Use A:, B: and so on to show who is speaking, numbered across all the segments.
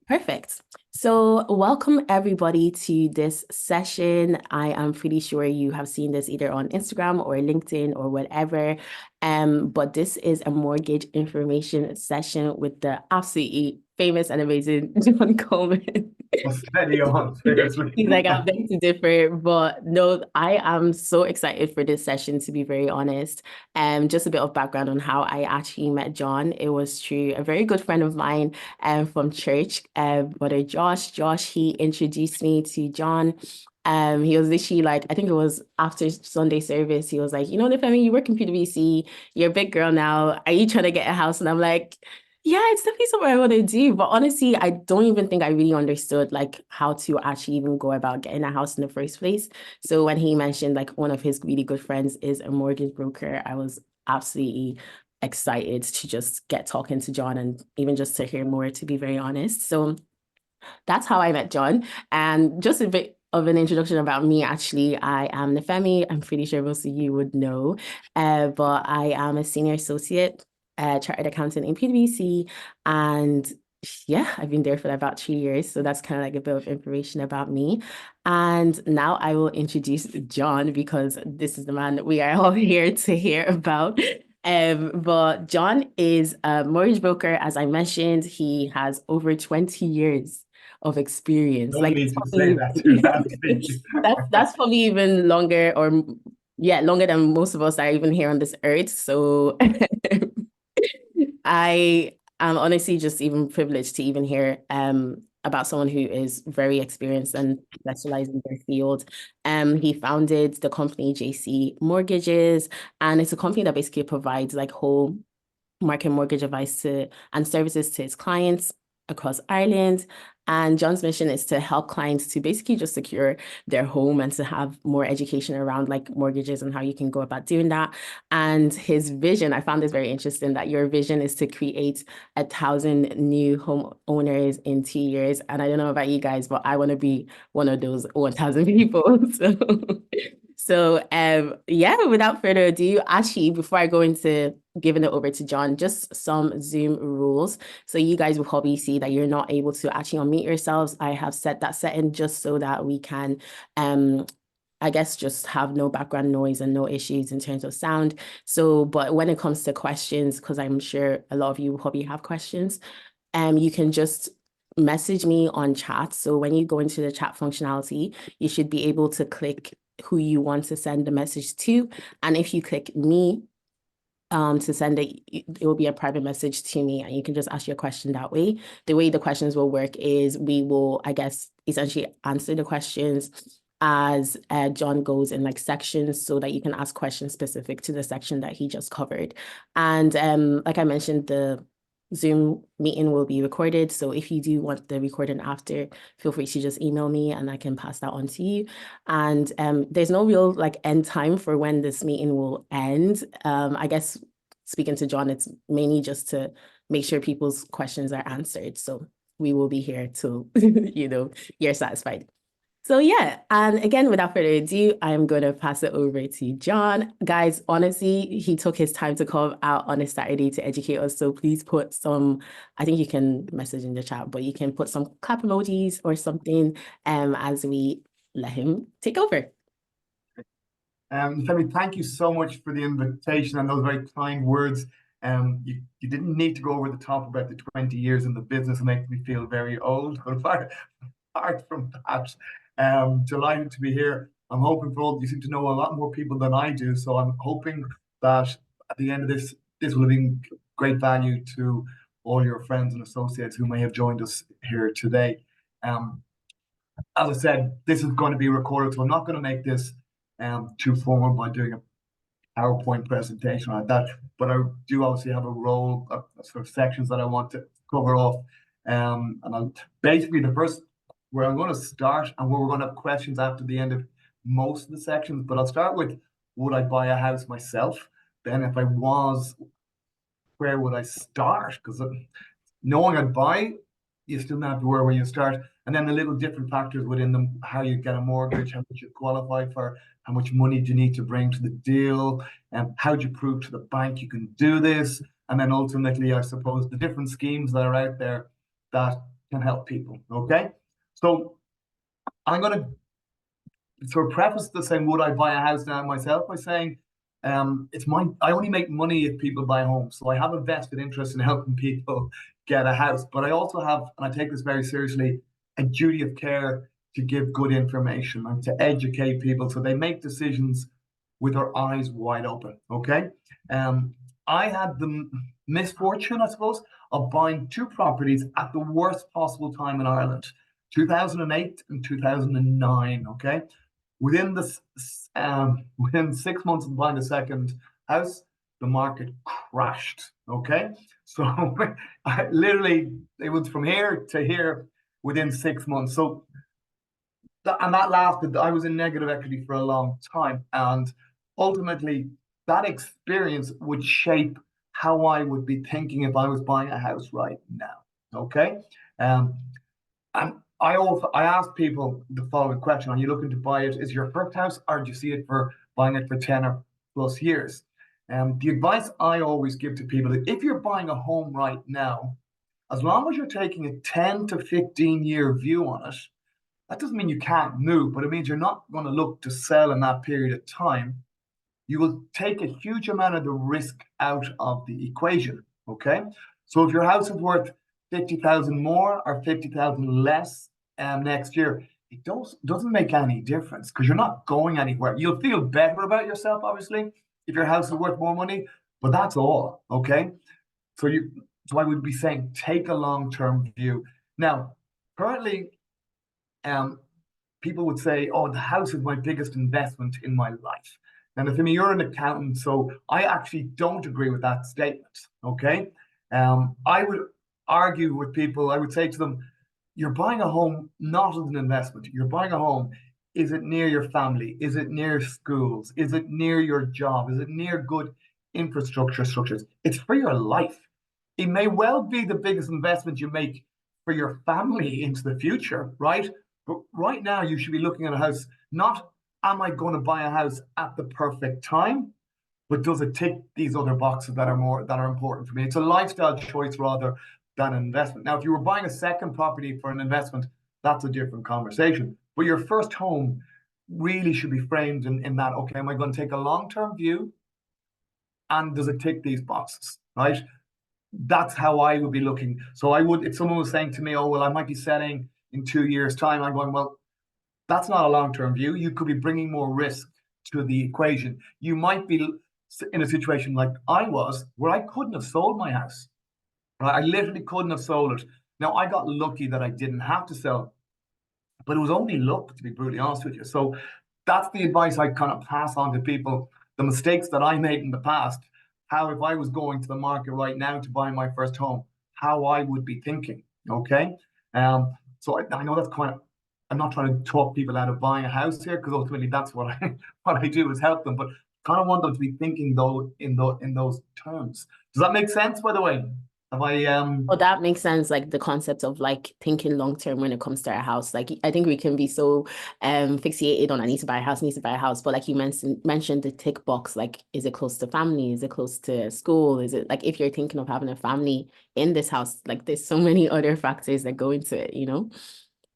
A: Perfect. So, welcome everybody to this session. I am pretty sure you have seen this either on Instagram or LinkedIn or whatever. But this is a mortgage information session with the absolutely famous and amazing John Coleman.
B: Well, steady on, seriously.
A: He's like, I'm begging to differ, but no, I am so excited for this session, to be very honest. Just a bit of background on how I actually met John. It was through a very good friend of mine from church, brother Josh. Josh, he introduced me to John. He was literally like, I think it was after Sunday service, he was like, Nifemi, you work in PwC, you're a big girl now. Are you trying to get a house? And I'm like, yeah, it's definitely something I want to do. But honestly, I don't even think I really understood like how to actually even go about getting a house in the first place. So when he mentioned like one of his really good friends is a mortgage broker, I was absolutely excited to just get talking to John and even just to hear more, to be very honest. So that's how I met John. And just a bit of an introduction about me, actually, I am Nifemi. I'm pretty sure most of you would know, but I am a senior associate chartered accountant in PwC. And yeah, I've been there for about 3 years. So that's kind of like a bit of information about me. And now I will introduce John because this is the man that we are all here to hear about. But John is a mortgage broker. As I mentioned, he has over 20 years of experience.
B: Don't
A: Like
B: need to say that too loudly.
A: that's probably even longer or yeah, longer than most of us are even here on this earth. So I am honestly just even privileged to even hear about someone who is very experienced and specialized in their field. He founded the company JC Mortgages, and it's a company that basically provides like whole market mortgage advice to and services to his clients across Ireland. And John's mission is to help clients to basically just secure their home and to have more education around like mortgages and how you can go about doing that. And his vision, I found this very interesting, that your vision is to create 1,000 new homeowners in 2 years. And I don't know about you guys, but I want to be one of those 1,000 people. So yeah, without further ado, actually, before I go into giving it over to John, just some Zoom rules. So you guys will probably see that you're not able to actually unmute yourselves. I have set that setting just so that we can I guess just have no background noise and no issues in terms of sound. So, but when it comes to questions, because I'm sure a lot of you will probably have questions, you can just message me on chat. So when you go into the chat functionality, you should be able to click who you want to send the message to. And if you click me, to send it, it will be a private message to me, and you can just ask your question that way. The way the questions will work is we will, I guess, essentially answer the questions as John goes in like sections so that you can ask questions specific to the section that he just covered. And like I mentioned, the Zoom meeting will be recorded. So if you do want the recording after, feel free to just email me and I can pass that on to you. And there's no real like end time for when this meeting will end. I guess speaking to John, it's mainly just to make sure people's questions are answered. So we will be here till you're satisfied. So yeah, and again, without further ado, I'm going to pass it over to John. Guys, honestly, he took his time to come out on a Saturday to educate us. So please put some, I think you can message in the chat, but you can put some clap emojis or something as we let him take over.
B: Femi, thank you so much for the invitation and those very kind words. You didn't need to go over the top about the 20 years in the business and make me feel very old. But apart from that, delighted to be here. I'm hoping for all, you seem to know a lot more people than I do. So I'm hoping that at the end of this will be great value to all your friends and associates who may have joined us here today. As I said, this is going to be recorded, so I'm not going to make this too formal by doing a PowerPoint presentation like that. But I do obviously have a role of sort of sections that I want to cover off. And I'll basically the first where I'm going to start and where we're going to have questions after the end of most of the sections. But I'll start with, would I buy a house myself? Then if I was, where would I start? Because knowing I'd buy, you still have to worry where you start. And then the little different factors within them, how you get a mortgage, how much you qualify for, how much money do you need to bring to the deal, and how do you prove to the bank you can do this? And then ultimately, I suppose, the different schemes that are out there that can help people. Okay, so I'm going to sort of preface the saying, would I buy a house now myself, by saying, I only make money if people buy homes. So I have a vested interest in helping people get a house. But I also have, and I take this very seriously, a duty of care to give good information and to educate people so they make decisions with their eyes wide open. Okay. I had the misfortune, I suppose, of buying two properties at the worst possible time in Ireland, 2008 and 2009. Okay. Within 6 months of buying the second house, the market crashed. Okay, so literally it was from here to here within 6 months. So that lasted. I was in negative equity for a long time, and ultimately that experience would shape how I would be thinking if I was buying a house right now. Okay, um, and I ask people the following question: are you looking to buy it as your first house, or do you see it for buying it for 10 or plus years? The advice I always give to people is, if you're buying a home right now, as long as you're taking a 10 to 15-year view on it, that doesn't mean you can't move, but it means you're not going to look to sell in that period of time. You will take a huge amount of the risk out of the equation. Okay. So if your house is worth 50,000 more or 50,000 less next year, it doesn't make any difference, because you're not going anywhere. You'll feel better about yourself, obviously, if your house is worth more money, but that's all. Okay. So I would be saying, take a long-term view. Now, currently, people would say, "Oh, the house is my biggest investment in my life." And Nifemi, you're an accountant, so I actually don't agree with that statement. Okay, I would argue with people. I would say to them, "You're buying a home not as an investment. You're buying a home. Is it near your family? Is it near schools? Is it near your job? Is it near good infrastructure structures? It's for your life. It may well be the biggest investment you make for your family into the future, right? But right now, you should be looking at a house, not, am I going to buy a house at the perfect time, but does it tick these other boxes that are important for me? It's a lifestyle choice rather than an investment. Now, if you were buying a second property for an investment, that's a different conversation. But your first home really should be framed in that, okay, am I going to take a long-term view? And does it tick these boxes, right? That's how I would be looking. So I would, if someone was saying to me, "Oh, well, I might be selling in 2 years' time," I'm going, "Well, that's not a long-term view. You could be bringing more risk to the equation. You might be in a situation like I was, where I couldn't have sold my house. Right? I literally couldn't have sold it. Now, I got lucky that I didn't have to sell, but it was only luck, to be brutally honest with you. So that's the advice I kind of pass on to people. The mistakes that I made in the past, how, if I was going to the market right now to buy my first home, how I would be thinking. Okay. So I know that's quite, I'm not trying to talk people out of buying a house here, because ultimately that's what I what I do, is help them, but kind of want them to be thinking though in those terms. Does that make sense, by the way? Have I
A: Well, that makes sense, like the concept of like thinking long term when it comes to our house. Like I think we can be so fixated on, I need to buy a house, need to buy a house. But like you mentioned the tick box, like, is it close to family? Is it close to school? Is it, like, if you're thinking of having a family in this house, like there's so many other factors that go into it, you know?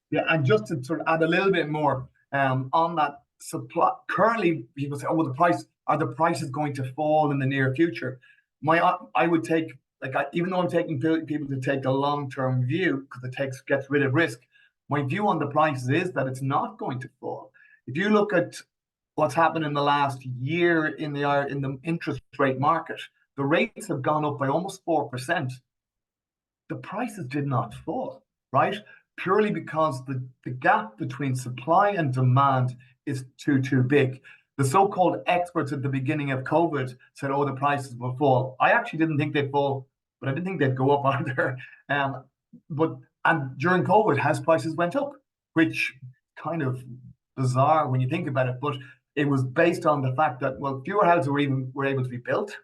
B: Yeah, and just to sort of add a little bit more on that supply. Currently, people say, "Oh, well, the prices going to fall in the near future?" I would take, like, even though I'm taking people to take a long-term view, because it gets rid of risk. My view on the prices is that it's not going to fall. If you look at what's happened in the last year in the interest rate market, the rates have gone up by almost 4%. The prices did not fall, right? Purely because the gap between supply and demand is too big. The so-called experts at the beginning of COVID said, "Oh, the prices will fall." I actually didn't think they'd fall, but I didn't think they'd go up either. But and during COVID, house prices went up, which kind of bizarre when you think about it. But it was based on the fact that, well, fewer houses were able to be built,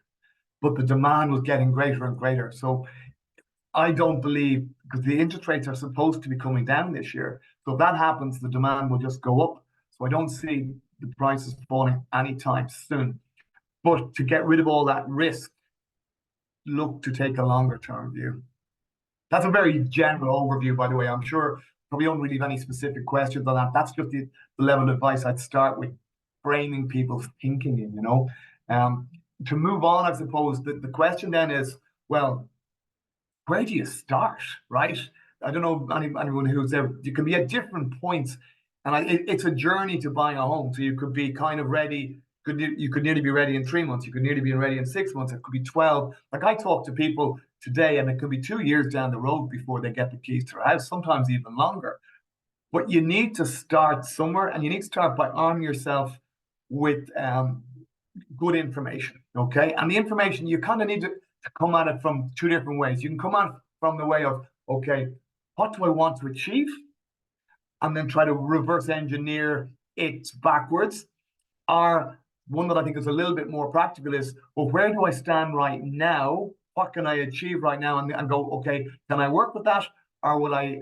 B: but the demand was getting greater and greater. So I don't believe, because the interest rates are supposed to be coming down this year. So if that happens, the demand will just go up. So I don't see the prices falling anytime soon. But to get rid of all that risk, look to take a longer term view. That's a very general overview, by the way. I'm sure probably don't really have any specific questions on that. That's just the level of advice I'd start with, framing people's thinking in, you know. To move on, I suppose the question then is, well, where do you start, right? I don't know anyone who's there. You can be at different points, and it's a journey to buying a home. So you could be kind of ready. You could nearly be ready in 3 months. You could nearly be ready in 6 months. It could be 12. Like I talk to people today, and it could be 2 years down the road before they get the keys to their house. Sometimes even longer. But you need to start somewhere, and you need to start by arming yourself with good information. Okay, and the information you kind of need to come at it from two different ways. You can come at it from the way of, okay, what do I want to achieve? And then try to reverse engineer it backwards. Or one that I think is a little bit more practical is, well, where do I stand right now? What can I achieve right now? And go, okay, can I work with that? Or will I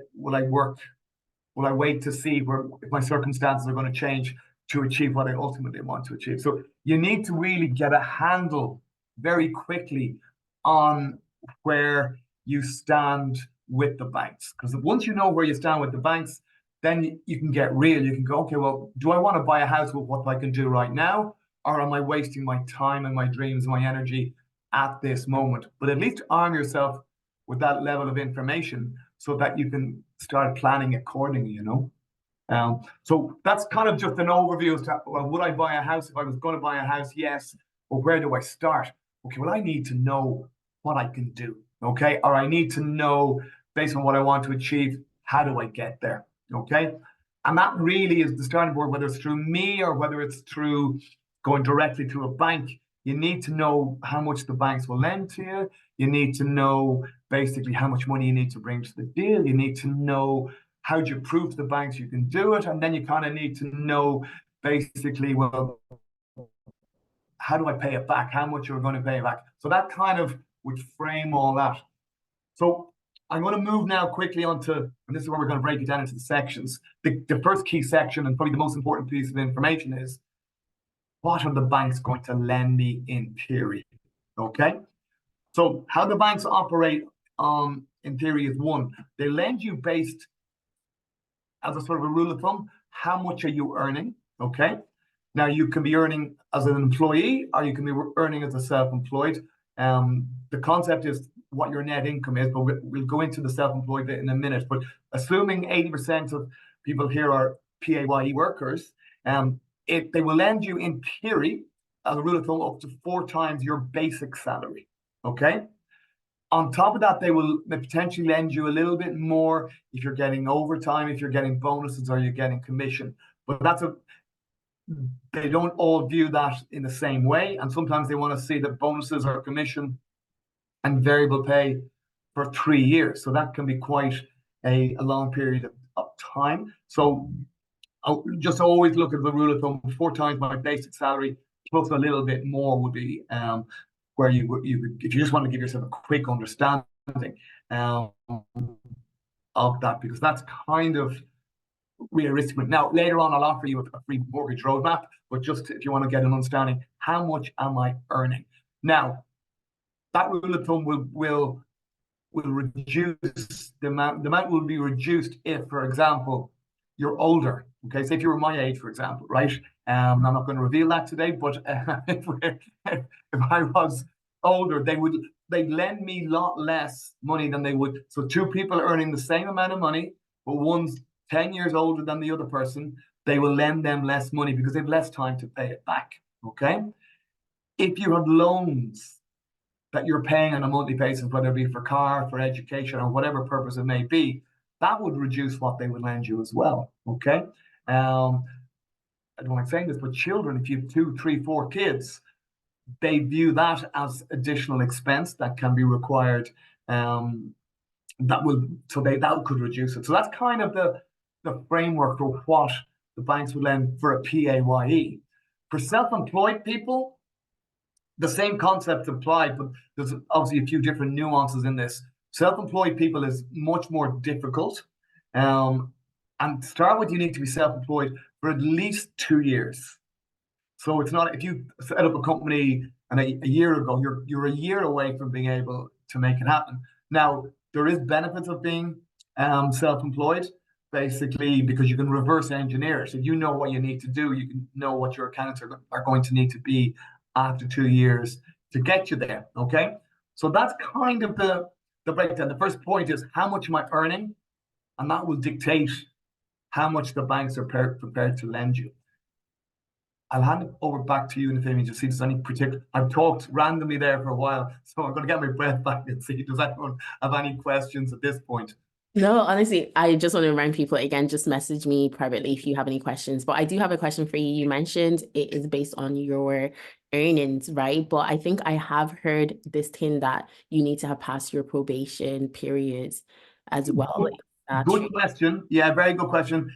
B: wait to see if my circumstances are going to change to achieve what I ultimately want to achieve? So you need to really get a handle very quickly on where you stand with the banks. Because once you know where you stand with the banks, then you can get real. You can go, okay, well, do I want to buy a house with what I can do right now? Or am I wasting my time and my dreams and my energy at this moment? But at least arm yourself with that level of information so that you can start planning accordingly, you know? So that's kind of just an overview as to, well, would I buy a house? If I was going to buy a house, yes. But where do I start? Okay, well, I need to know what I can do, okay? Or I need to know, based on what I want to achieve, how do I get there, okay? And that really is the starting point, whether it's through me or whether it's through going directly to a bank. You need to know how much the banks will lend to you. You need to know basically how much money you need to bring to the deal. You need to know how do you prove to the banks you can do it? And then you kind of need to know basically, well, how do I pay it back? How much you're going to pay it back? So that kind of would frame all that. So I'm going to move now quickly onto, and this is where we're going to break it down into the sections. The first key section, and probably the most important piece of information, is what are the banks going to lend me in theory? Okay. So how the banks operate in theory is, one, they lend you based, as a sort of a rule of thumb, how much are you earning? Okay. Now you can be earning as an employee, or you can be earning as a self-employed. The concept is what your net income is, but we'll go into the self-employed bit in a minute. But assuming 80% of people here are PAYE workers, they will lend you in theory, as a rule of thumb, up to 4 times your basic salary. Okay. On top of that, they will potentially lend you a little bit more if you're getting overtime, if you're getting bonuses, or you're getting commission. But they don't all view that in the same way. And sometimes they want to see the bonuses or commission and variable pay for 3 years. So that can be quite a long period of time. So I'll just always look at the rule of thumb: 4 times my basic salary plus a little bit more would be where you would, if you just want to give yourself a quick understanding of that, because that's kind of realistic. Now, later on, I'll offer you a free mortgage roadmap, but just if you want to get an understanding, how much am I earning? Now, that rule of thumb will reduce the amount. The amount will be reduced if, for example, you're older. Okay, say if you were my age, for example, right? I'm not going to reveal that today, but if I was older, they'd lend me a lot less money than they would. So 2 people earning the same amount of money, but one's 10 years older than the other person, they will lend them less money because they have less time to pay it back. Okay. If you have loans that you're paying on a monthly basis, whether it be for car, for education, or whatever purpose it may be, that would reduce what they would lend you as well. Okay. I don't like saying this, but children, if you have 2, 3, 4 kids, they view that as additional expense that can be required. That could reduce it. So that's kind of the framework for what the banks would lend for a PAYE. For self-employed people, the same concepts apply, but there's obviously a few different nuances in this. Self-employed people is much more difficult. And to start with, you need to be self-employed for at least 2 years. So it's not, if you set up a company and a year ago, you're a year away from being able to make it happen. Now, there is benefits of being self-employed, basically, because you can reverse engineer it. If you know what you need to do, you can know what your accounts are going to need to be after 2 years to get you there. Okay. So that's kind of the breakdown. The first point is how much am I earning? And that will dictate how much the banks are prepared to lend you. I'll hand it over back to you, Nifemi, to see if there's any particular. I've talked randomly there for a while, so I'm going to get my breath back and see does anyone have any questions at this point.
A: No, honestly, I just want to remind people again, just message me privately if you have any questions. But I do have a question for you. You mentioned it is based on your earnings, right? But I think I have heard this thing that you need to have passed your probation periods as well.
B: Good question. Yeah, very good question.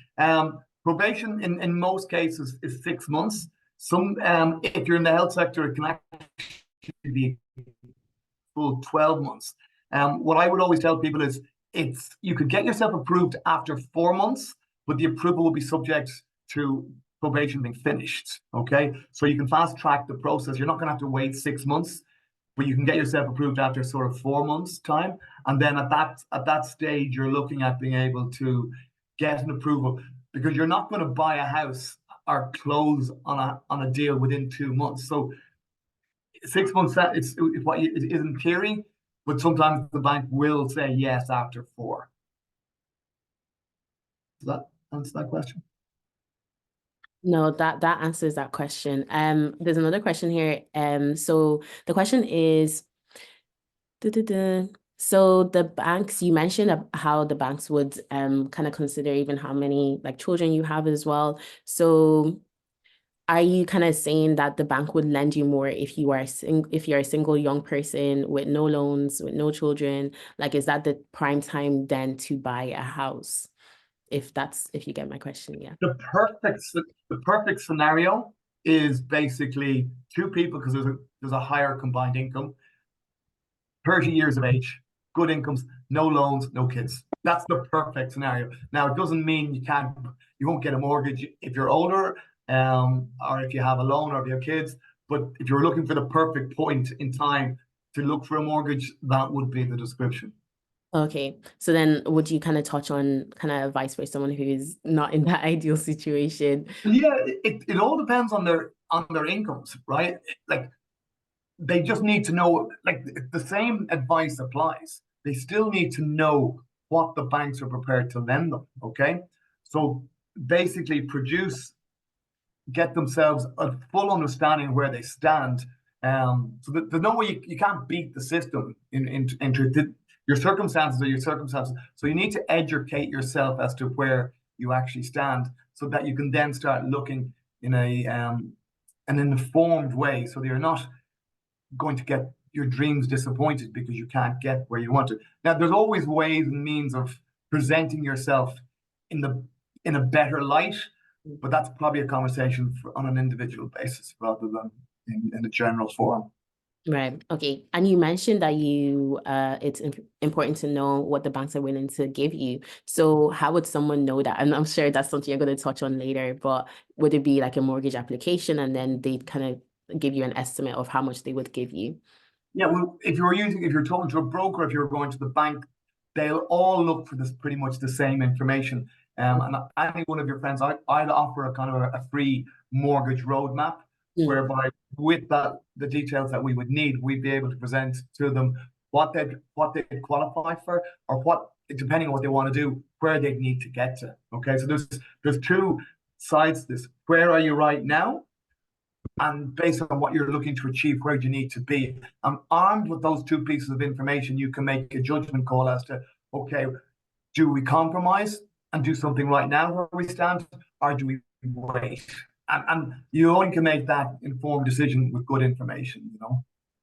B: Probation in most cases is 6 months. Some if you're in the health sector, it can actually be full 12 months. What I would always tell people is you could get yourself approved after 4 months, but the approval will be subject to probation being finished. Okay, so you can fast track the process. You're not going to have to wait 6 months, but you can get yourself approved after sort of 4 months time, and then at that stage you're looking at being able to get an approval, because you're not going to buy a house or close on a deal within 2 months. So 6 months, it's what it is in theory, but sometimes the bank will say yes after 4. Does that answer that question?
A: No, that answers that question. There's another question here. So the question is, so the banks, you mentioned how the banks would kind of consider even how many like children you have as well. So are you kind of saying that the bank would lend you more if you're a single young person with no loans, with no children? Like, is that the prime time then to buy a house? If you get my question, yeah.
B: The perfect scenario is basically 2 people, because there's a higher combined income, 30 years of age, good incomes, no loans, no kids. That's the perfect scenario. Now, it doesn't mean you won't get a mortgage if you're older, or if you have a loan, or if you have kids. But if you're looking for the perfect point in time to look for a mortgage, that would be the description.
A: Okay, so then would you kind of touch on kind of advice for someone who is not in that ideal situation?
B: Yeah, it all depends on their incomes, right? Like, they just need to know, like, the same advice applies. They still need to know what the banks are prepared to lend them. Okay, so basically get themselves a full understanding of where they stand. So there's no way you can't beat the system your circumstances are your circumstances. So you need to educate yourself as to where you actually stand, so that you can then start looking in an informed way, so that you're not going to get your dreams disappointed because you can't get where you want to. Now, there's always ways and means of presenting yourself in a better light, but that's probably a conversation on an individual basis rather than in a general forum.
A: Right. Okay. And you mentioned that it's important to know what the banks are willing to give you. So how would someone know that? And I'm sure that's something you're going to touch on later, but would it be like a mortgage application and then they'd kind of give you an estimate of how much they would give you?
B: Yeah, well, if you're talking to a broker, if you're going to the bank, they'll all look for this pretty much the same information. And any one of your friends, I'd offer a kind of a free mortgage roadmap, whereby with the details that we would need, we'd be able to present to them what they qualify for, or what, depending on what they want to do, where they need to get to. Okay, so there's 2 sides to this. Where are you right now? And based on what you're looking to achieve, where do you need to be? Armed with those 2 pieces of information, you can make a judgment call as to, okay, do we compromise and do something right now where we stand, or do we wait? And you only can make that informed decision with good information,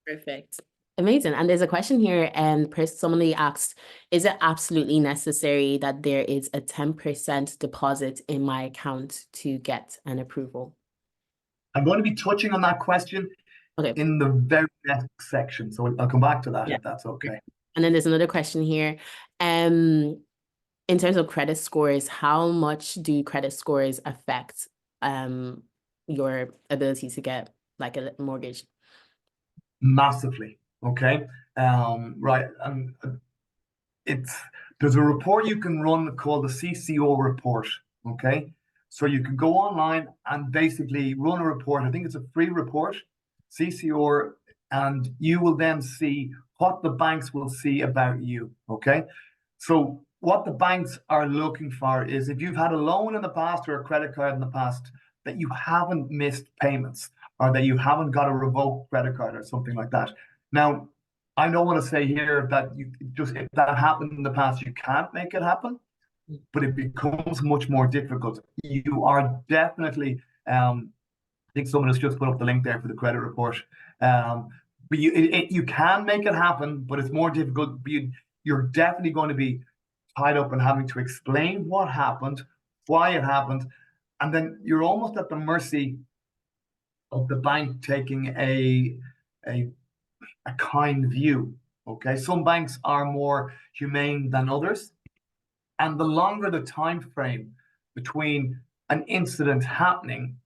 A: Perfect. Amazing. And there's a question here, and somebody asked, is it absolutely necessary that there is a 10% deposit in my account to get an approval?
B: I'm going to be touching on that question in the very next section. So I'll come back to that if that's okay.
A: And then there's another question here. In terms of credit scores, how much do credit scores affect your ability to get like a mortgage?
B: Massively. Okay. Right. And there's a report you can run called the CCO report. Okay, so you can go online and basically run a report. I think it's a free report, CCO, and you will then see what the banks will see about you. Okay, so what the banks are looking for is if you've had a loan in the past or a credit card in the past that you haven't missed payments or that you haven't got a revoked credit card or something like that. Now, I don't want to say here that you just if that happened in the past, you can't make it happen, but it becomes much more difficult. You are definitely, I think someone has just put up the link there for the credit report. But you can make it happen, but it's more difficult. You're definitely going to be tied up in having to explain what happened, why it happened, and then you're almost at the mercy of the bank taking a kind view. Okay, some banks are more humane than others, and the longer the time frame between an incident happening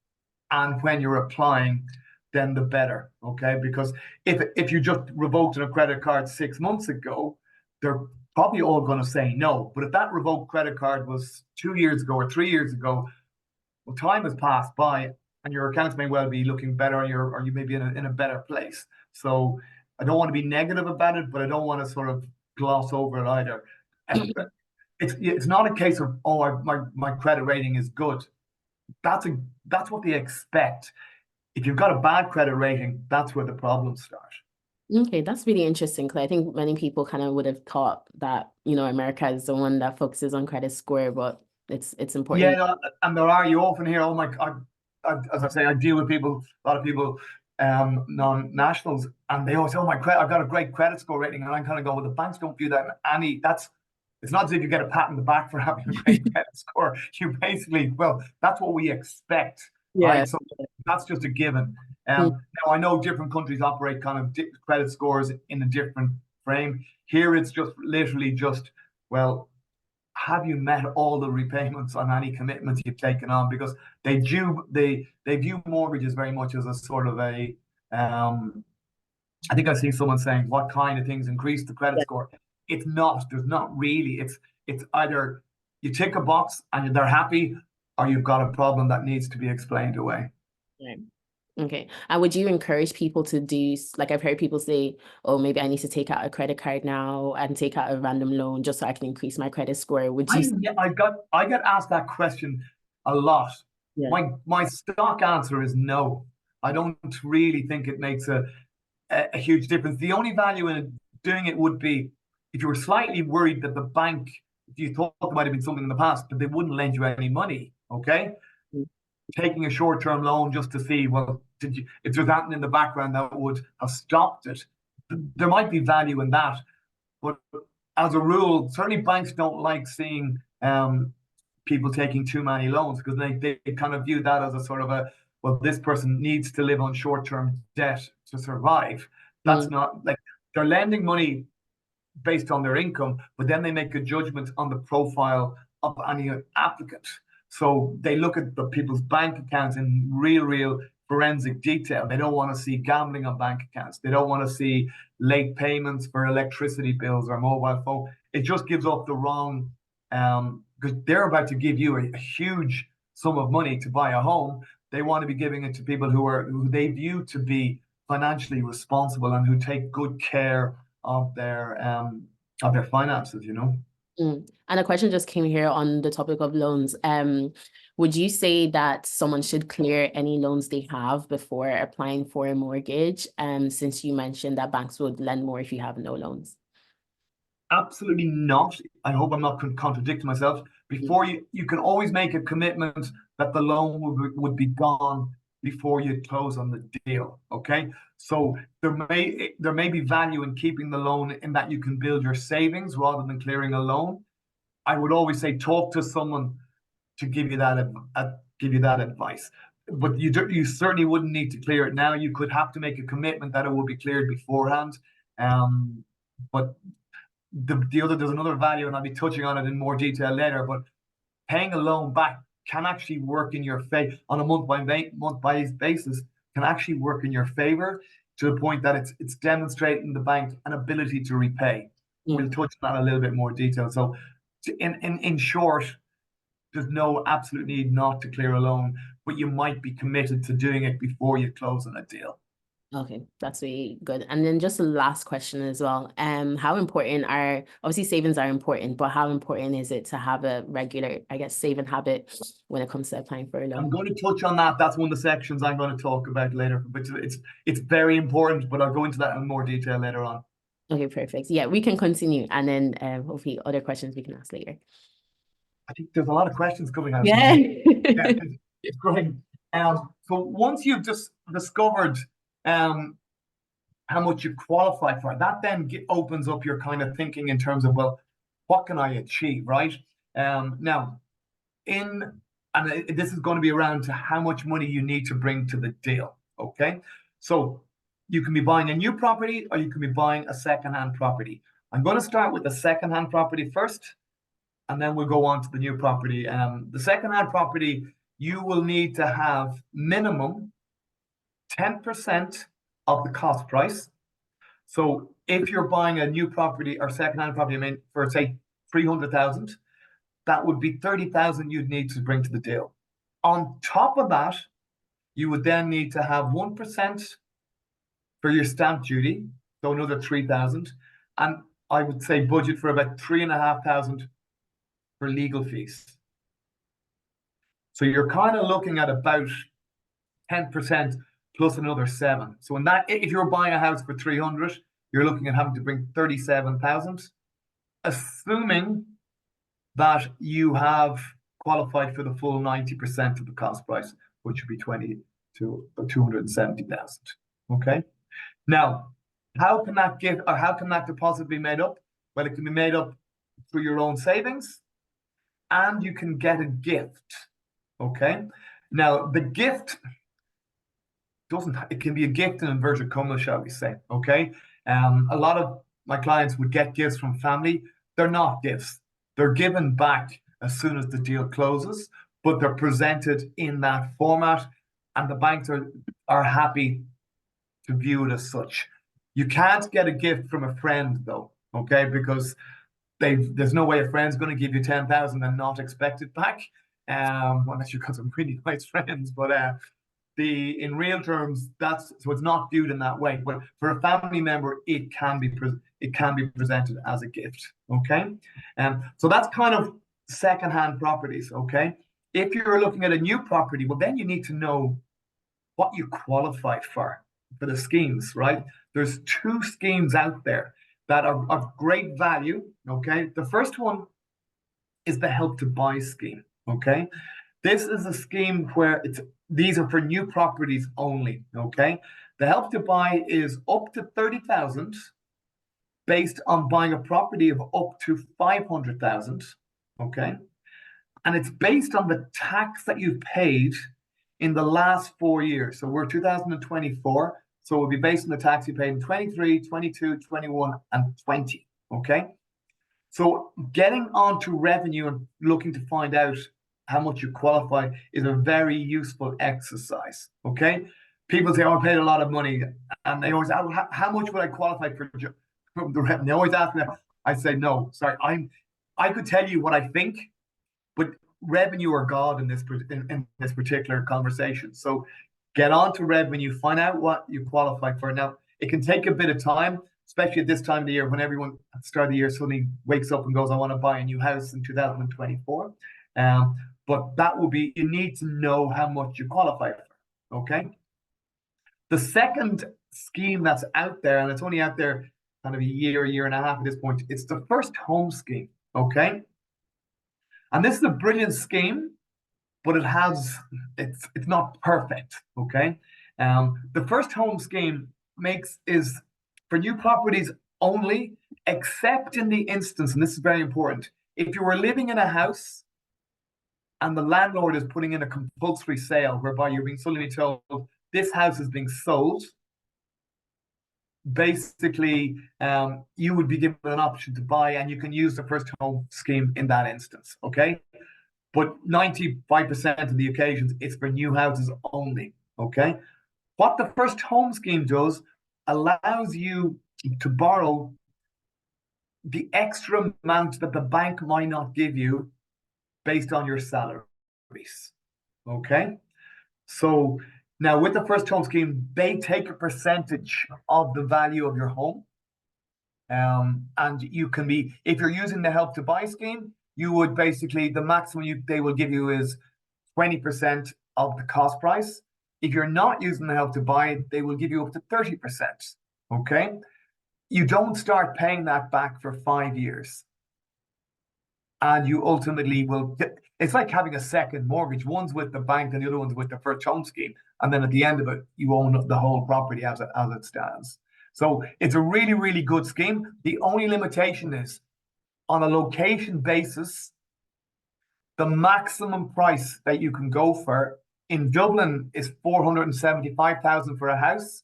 B: and when you're applying, then the better. Okay, because if you just revoked a credit card 6 months ago, they're probably all going to say no. But if that revoked credit card was 2 years ago or 3 years ago, well, time has passed by, and your accounts may well be looking better, or you may be in a better place. So I don't want to be negative about it, but I don't want to sort of gloss over it either. It's not a case of my credit rating is good. That's what they expect. If you've got a bad credit rating, that's where the problems start.
A: Okay, that's really interesting because I think many people kind of would have thought that, America is the one that focuses on credit score, but it's important.
B: Yeah, and you often hear, oh my God, as I say, I deal with people, a lot of people, non-nationals, and they always say, oh my credit, I've got a great credit score rating, and I kind of go, well, the banks don't view that in it's not as if you get a pat on the back for having a great credit score. You basically, well, that's what we expect, right? So that's just a given. Now, I know different countries operate kind of credit scores in a different frame. Here, it's just literally well, have you met all the repayments on any commitments you've taken on? Because they view mortgages very much as a sort of a, I think I see someone saying, what kind of things increase the credit score? It's not. There's not really. It's either you tick a box and they're happy, or you've got a problem that needs to be explained away.
A: Right. Okay. And would you encourage people to do, like I've heard people say, oh, maybe I need to take out a credit card now and take out a random loan just so I can increase my credit score? Would you?
B: I get asked that question a lot. Yeah. My stock answer is no. I don't really think it makes a huge difference. The only value in doing it would be if you were slightly worried that the bank, if you thought there might have been something in the past, that they wouldn't lend you any money, okay? Taking a short-term loan just to see, well, if there's anything in the background that would have stopped it, there might be value in that. But as a rule, certainly banks don't like seeing people taking too many loans because they kind of view that as a sort of well, this person needs to live on short-term debt to survive. That's not, like, they're lending money based on their income, but then they make a judgment on the profile of any applicant. So they look at the people's bank accounts in real forensic detail. They don't want to see gambling on bank accounts. They don't want to see late payments for electricity bills or mobile phone. It just gives off the wrong, because they're about to give you a huge sum of money to buy a home. They want to be giving it to people who they view to be financially responsible and who take good care of their finances,
A: And a question just came here on the topic of loans. Would you say that someone should clear any loans they have before applying for a mortgage? Since you mentioned that banks would lend more if you have no loans.
B: Absolutely not. I hope I'm not contradicting myself. Before you can always make a commitment that the loan would be gone before you close on the deal. Okay, so there may be value in keeping the loan in that you can build your savings rather than clearing a loan. I would always say talk to someone to give you that advice. But you certainly wouldn't need to clear it now. You could have to make a commitment that it will be cleared beforehand. But there's another value, and I'll be touching on it in more detail later. But paying a loan back can actually work in your favor on a month by basis. Can actually work in your favor to the point that it's demonstrating the bank an ability to repay. we'll touch on that in a little bit more detail. So in short, there's no absolute need not to clear a loan, but you might be committed to doing it before you close on a deal.
A: Okay, that's really good. And then just the last question as well. How important are, obviously savings are important, but how important is it to have a regular, I guess, saving habit when it comes to applying for a loan?
B: I'm going to touch on that. That's one of the sections I'm going to talk about later, but it's very important, but I'll go into that in more detail later on.
A: Okay, perfect. Yeah, we can continue, and then hopefully other questions we can ask later.
B: I think there's a lot of questions coming out.
A: Yeah.
B: Yeah, it's great. So once you've just discovered how much you qualify for, that then opens up your kind of thinking in terms of, well, what can I achieve, right? Now, this is going to be around to how much money you need to bring to the deal, okay? So you can be buying a new property or you can be buying a second-hand property. I'm going to start with the second-hand property first, and then we'll go on to the new property. The second-hand property, you will need to have minimum 10% of the cost price. So if you're buying a new property or second-hand property, I mean, for say 300,000, that would be 30,000 you'd need to bring to the deal. On top of that, you would then need to have 1% for your stamp duty, so another 3,000, and I would say budget for about 3,500 for legal fees. So you're kind of looking at about 10% plus another 7. So in that, if you're buying a house for 300, you're looking at having to bring 37,000, assuming that you have qualified for the full 90% of the cost price, which would be 20 to 270,000. Okay. Now, how can that deposit be made up? Well, it can be made up through your own savings, and you can get a gift. Okay. Now, the gift it can be a gift in inverted commas, shall we say? Okay. A lot of my clients would get gifts from family. They're not gifts. They're given back as soon as the deal closes, but they're presented in that format, and the banks are happy to view it as such. You can't get a gift from a friend though, okay? Because there's no way a friend's going to give you 10,000 and not expect it back, unless you've got some pretty nice friends. But in real terms, so it's not viewed in that way. But for a family member, it can be presented as a gift. Okay, so that's kind of second-hand properties. Okay, if you're looking at a new property, well, then you need to know what you qualify for the schemes. Right? There's 2 schemes out there that are of great value. Okay, the first one is the Help to Buy scheme. Okay, this is a scheme where these are for new properties only. Okay, the Help to Buy is up to 30,000, based on buying a property of up to 500,000. Okay, and it's based on the tax that you've paid in the last 4 years. So we're 2024. So it will be based on the tax you paid in 23, 22, 21, and 20. Okay. So getting onto revenue and looking to find out how much you qualify is a very useful exercise. Okay. People say, oh, I paid a lot of money. And they always ask, how much would I qualify from the revenue? They always ask me that. I say, no, sorry. I could tell you what I think, but revenue or God in this particular conversation. So get on to revenue, find out what you qualify for. Now, it can take a bit of time, especially at this time of the year when everyone at the start of the year suddenly wakes up and goes, I want to buy a new house in 2024. But that will be, you need to know how much you qualify for. Okay. The second scheme that's out there, and it's only out there kind of a year and a half at this point, it's the First Home Scheme. Okay. And this is a brilliant scheme, but it's not perfect. Okay. The First Home Scheme is for new properties only, except in the instance, and this is very important, if you were living in a house and the landlord is putting in a compulsory sale whereby you're being suddenly told this house is being sold, basically you would be given an option to buy, and you can use the First Home Scheme in that instance. Okay. But 95% of the occasions, it's for new houses only. Okay. What the First Home Scheme does allows you to borrow the extra amount that the bank might not give you based on your salaries. Okay. So now with the first home scheme, they take a percentage of the value of your home. And you can be, if you're using the Help to Buy scheme, you would basically, the maximum they will give you is 20% of the cost price. If you're not using the Help to Buy, they will give you up to 30%. Okay. You don't start paying that back for 5 years. And you ultimately will get, it's like having a second mortgage. One's with the bank and the other one's with the first home scheme. And then at the end of it, you own the whole property as it stands. So it's a really, really good scheme. The only limitation is on a location basis, the maximum price that you can go for in Dublin is 475,000 for a house,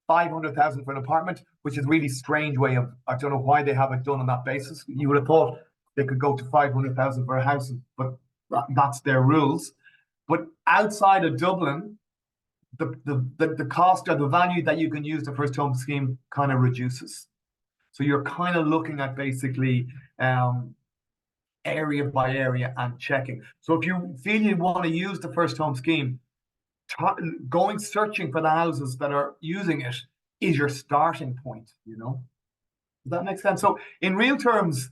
B: 500,000 for an apartment, which is a really strange way of, I don't know why they have it done on that basis. You would have thought they could go to 500,000 for a house, but that's their rules. But outside of Dublin, the cost or the value that you can use the first home scheme kind of reduces. So you're kind of looking at basically area by area and checking. So if you feel you want to use the first home scheme, going searching for the houses that are using it is your starting point, you know. Does that make sense? So in real terms,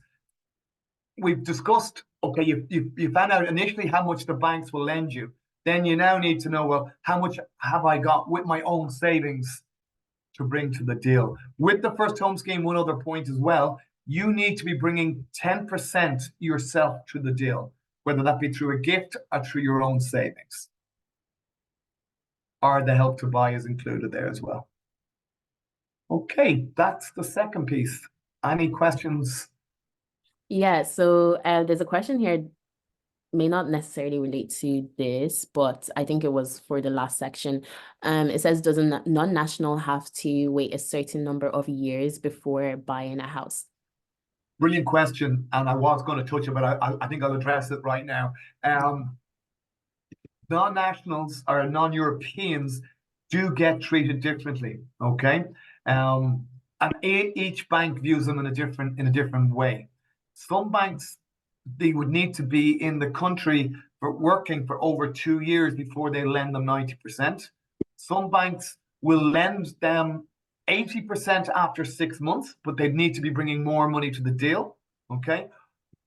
B: we've discussed, okay, you found out initially how much the banks will lend you. Then you now need to know, well, how much have I got with my own savings to bring to the deal? With the first home scheme, one other point as well, you need to be bringing 10% yourself to the deal, whether that be through a gift or through your own savings. Or the Help to Buy is included there as well. Okay, that's the second piece. Any questions?
A: Yeah, so there's a question here, may not necessarily relate to this, but I think it was for the last section. It says, does a non-national have to wait a certain number of years before buying a house?
B: Brilliant question, and I was going to touch it, but I think I'll address it right now. Non-nationals or non-Europeans do get treated differently, okay? And each bank views them in a different way. Some banks, they would need to be in the country for working for over 2 years before they lend them 90%. Some banks will lend them 80% after 6 months, but they'd need to be bringing more money to the deal, okay?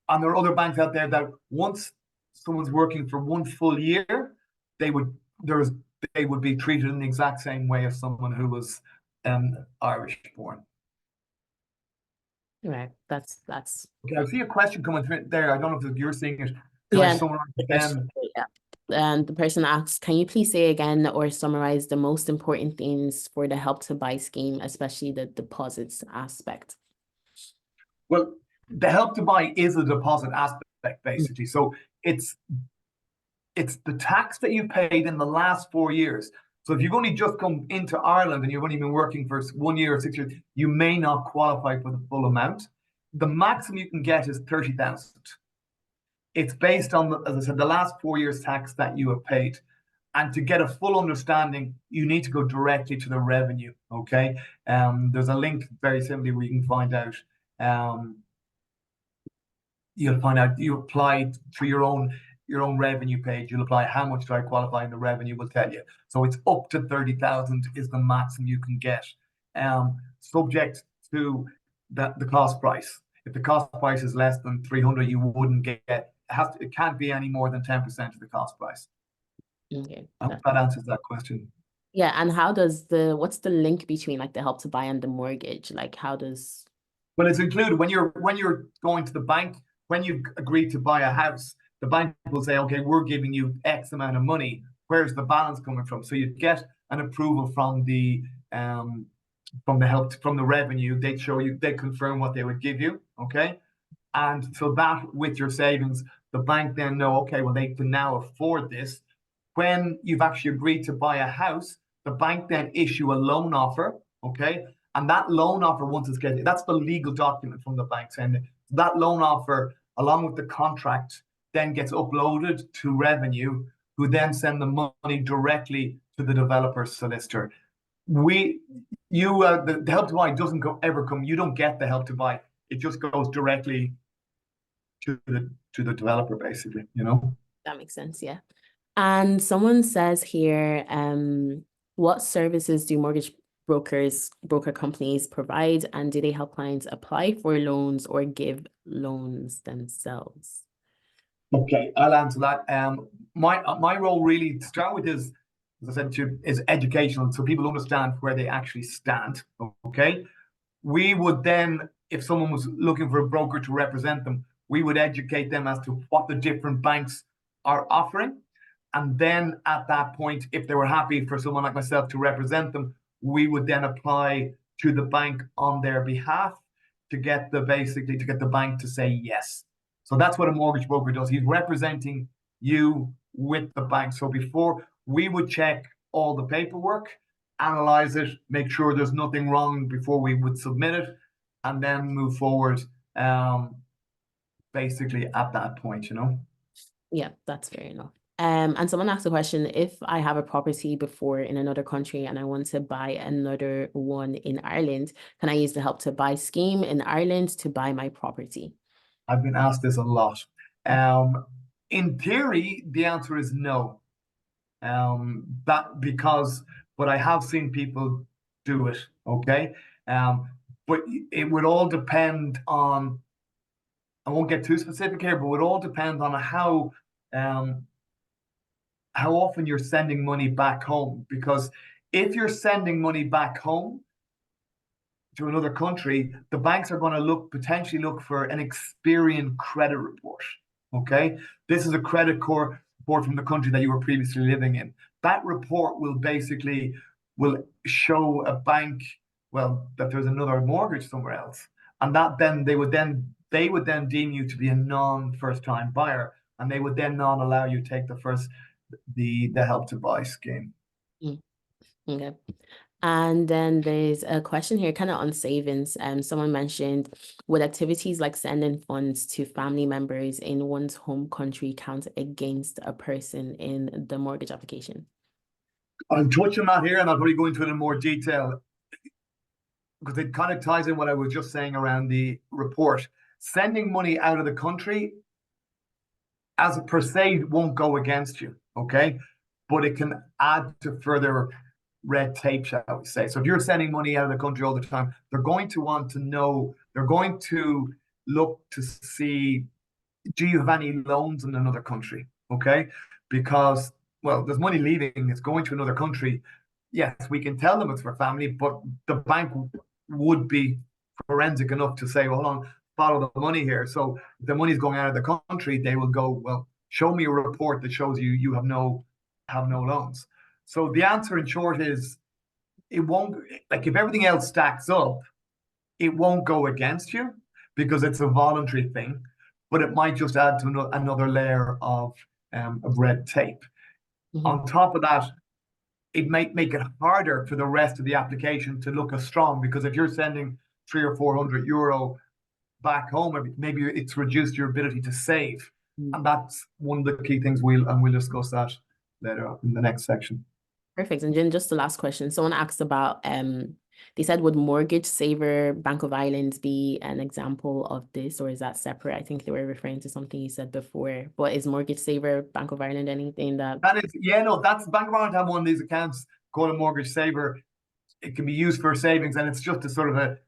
B: And there are other banks out there that once someone's working for 1 full year, they would be treated in the exact same way as someone who was Irish born.
A: Right, that's
B: okay. I see a question coming through there. I don't know if you're seeing it. Can
A: yeah.
B: I summarize again?
A: Yeah. And the person asks, can you please say again or summarize the most important things for the Help to Buy scheme, especially the deposits aspect?
B: Well, the Help to Buy is a deposit aspect, basically. So it's the tax that you paid in the last 4 years. So if you've only just come into Ireland and you've only been working for 1 year or 6 years, you may not qualify for the full amount. The maximum you can get is 30,000. It's based on, as I said, the last 4 years tax that you have paid. And to get a full understanding, you need to go directly to the revenue, okay? There's a link very simply where you can find out. You'll find out, you apply through your own revenue page. You'll apply how much do I qualify, and the revenue will tell you. So it's up to 30,000 is the maximum you can get, subject to the cost price. If the cost price is less than 300, you wouldn't get it can't be any more than 10% of the cost price.
A: Okay.
B: I hope that answers that question.
A: Yeah, and what's the link between like the Help to Buy and the mortgage? Like how does...
B: Well, it's included when you're going to the bank, when you agree to buy a house, the bank will say, okay, we're giving you X amount of money. Where's the balance coming from? So you get an approval from the revenue. They confirm what they would give you, okay? And so that with your savings, the bank then know, okay, well, they can now afford this. When you've actually agreed to buy a house, the bank then issue a loan offer, okay? And that loan offer, once it's getting, that's the legal document from the bank saying that loan offer, along with the contract, then gets uploaded to revenue, who then send the money directly to the developer's solicitor. The Help to Buy doesn't ever come. You don't get the Help to Buy. it just goes directly to the developer, basically, you know.
A: That makes sense, yeah. And someone says here, what services do broker companies provide, and do they help clients apply for loans or give loans themselves?
B: Okay, I'll answer that. My role really to start with is, as I said, is educational, so people understand where they actually stand. Okay, we would then, if someone was looking for a broker to represent them, we would educate them as to what the different banks are offering. And then at that point, if they were happy for someone like myself to represent them, we would then apply to the bank on their behalf to get the bank to say yes. So that's what a mortgage broker does. He's representing you with the bank. So before, we would check all the paperwork, analyze it, make sure there's nothing wrong before we would submit it, and then move forward basically at that point, you know.
A: Yeah, that's fair enough. And someone asked a question, if I have a property before in another country and I want to buy another one in Ireland, can I use the Help to Buy scheme in Ireland to buy my property?
B: I've been asked this a lot. In theory, the answer is no. But I have seen people do it. Okay. But it would all depend on, I won't get too specific here, but it would all depend on um, how often you're sending money back home. Because if you're sending money back home to another country, the banks are going to potentially look for an Experian credit report. Okay, this is a credit report from the country that you were previously living in. That report will show a bank, well, that there's another mortgage somewhere else, and that then they would then deem you to be a non-first time buyer, and they would then not allow you to take the Help to Buy scheme.
A: Okay. And then there's a question here kind of on savings. Someone mentioned, would activities like sending funds to family members in one's home country count against a person in the mortgage application?
B: I'll touch on that here, and I'll probably go into it in more detail because it kind of ties in what I was just saying around the report. Sending money out of the country, as a per se, won't go against you, okay? But it can add to further red tape, shall we say. So if you're sending money out of the country all the time, they're going to want to know, they're going to look to see, do you have any loans in another country? Okay. Because, well, there's money leaving, it's going to another country. Yes, we can tell them it's for family, but the bank would be forensic enough to say, well, hold on, follow the money here. So if the money's going out of the country, they will go, well, show me a report that shows you have no loans. So the answer in short is, it won't, like, if everything else stacks up, it won't go against you because it's a voluntary thing, but it might just add to another layer of red tape. On top of that, it might make it harder for the rest of the application to look as strong, because if you're sending 300 or 400 euro back home, maybe it's reduced your ability to save. And that's one of the key things we'll discuss that later in the next section.
A: Perfect. And then just the last question. Someone asked about, they said, would Mortgage Saver Bank of Ireland be an example of this, or is that separate? I think they were referring to something you said before. But is Mortgage Saver Bank of Ireland anything that?
B: That is, yeah, no, that's Bank of Ireland have one of these accounts called a Mortgage Saver. It can be used for savings, and it's just a sort of a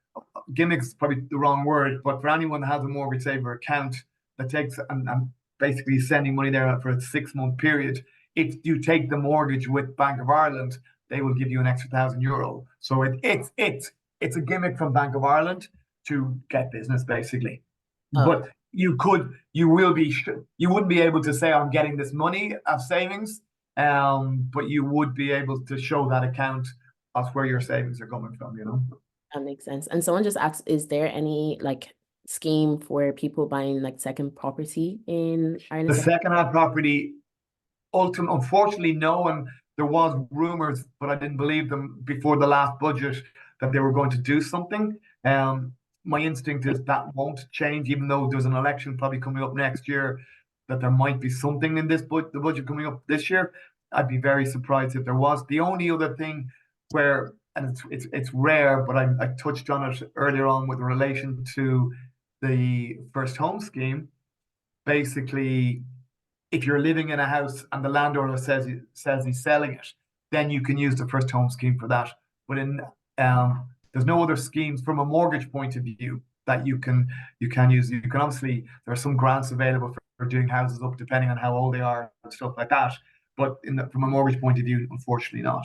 B: gimmick is probably the wrong word, but for anyone that has a Mortgage Saver account that takes and basically sending money there for a 6-month period, if you take the mortgage with Bank of Ireland, they will give you an extra €1,000. So it's a gimmick from Bank of Ireland to get business, basically. But you wouldn't be able to say I'm getting this money as savings, but you would be able to show that account as where your savings are coming from, you know.
A: That makes sense. And someone just asked, is there any like scheme for people buying like second property in Ireland?
B: The second-hand property, unfortunately, no. And there was rumors, but I didn't believe them before the last budget that they were going to do something. My instinct is that won't change, even though there's an election probably coming up next year, that there might be something in the budget coming up this year. I'd be very surprised if there was. The only other thing where, and it's rare, but I touched on it earlier on with relation to the first home scheme, basically, if you're living in a house and the landowner says he's selling it, then you can use the first home scheme for that. But there's no other schemes from a mortgage point of view that you can use. You can obviously, there are some grants available for doing houses up depending on how old they are and stuff like that. But from a mortgage point of view, unfortunately not.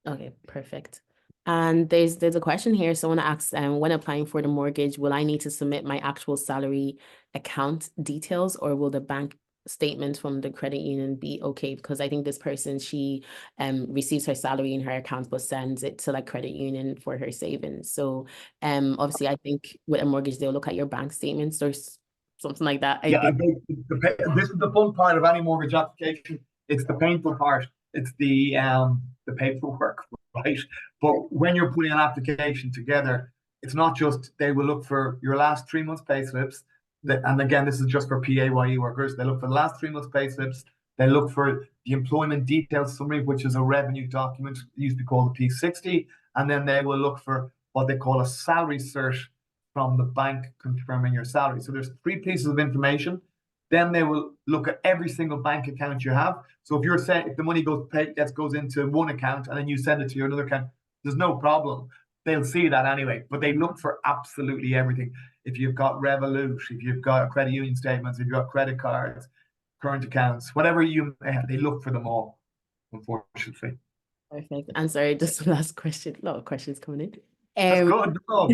A: Okay, perfect. And there's a question here. Someone asks, when applying for the mortgage, will I need to submit my actual salary account details, or will the bank statement from the credit union be okay? Because I think this person, she receives her salary in her account but sends it to like credit union for her savings. So obviously I think with a mortgage they'll look at your bank statements or something like that. I think.
B: This is the fun part of any mortgage application. It's the painful part. It's the paperwork, right? But when you're putting an application together, it's not just they will look for your last 3 months pay slips. And again, this is just for PAYE workers. They look for the last 3 months pay slips. They look for the employment details summary, which is a revenue document, used to be called the P60. And then they will look for what they call a salary cert from the bank confirming your salary. So there's 3 pieces of information. Then they will look at every single bank account you have. So if you're saying if the money goes into one account and then you send it to your another account, there's no problem. They'll see that anyway. But they look for absolutely everything. If you've got Revolut, if you've got credit union statements, if you've got credit cards, current accounts, whatever they look for them all, unfortunately.
A: Perfect. And sorry, just the last question. A lot of questions coming in.
B: That's good. No.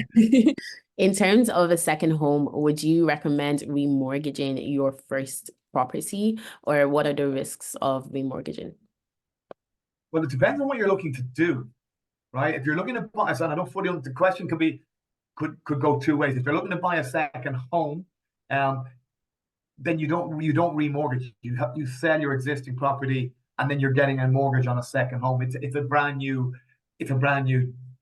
A: In terms of a second home, would you recommend remortgaging your first property, or what are the risks of remortgaging?
B: Well, it depends on what you're looking to do, right? If you're looking to buy, so I don't fully, the question could go 2 ways. If you're looking to buy a second home, then you don't remortgage. You sell your existing property and then you're getting a mortgage on a second home. It's a brand new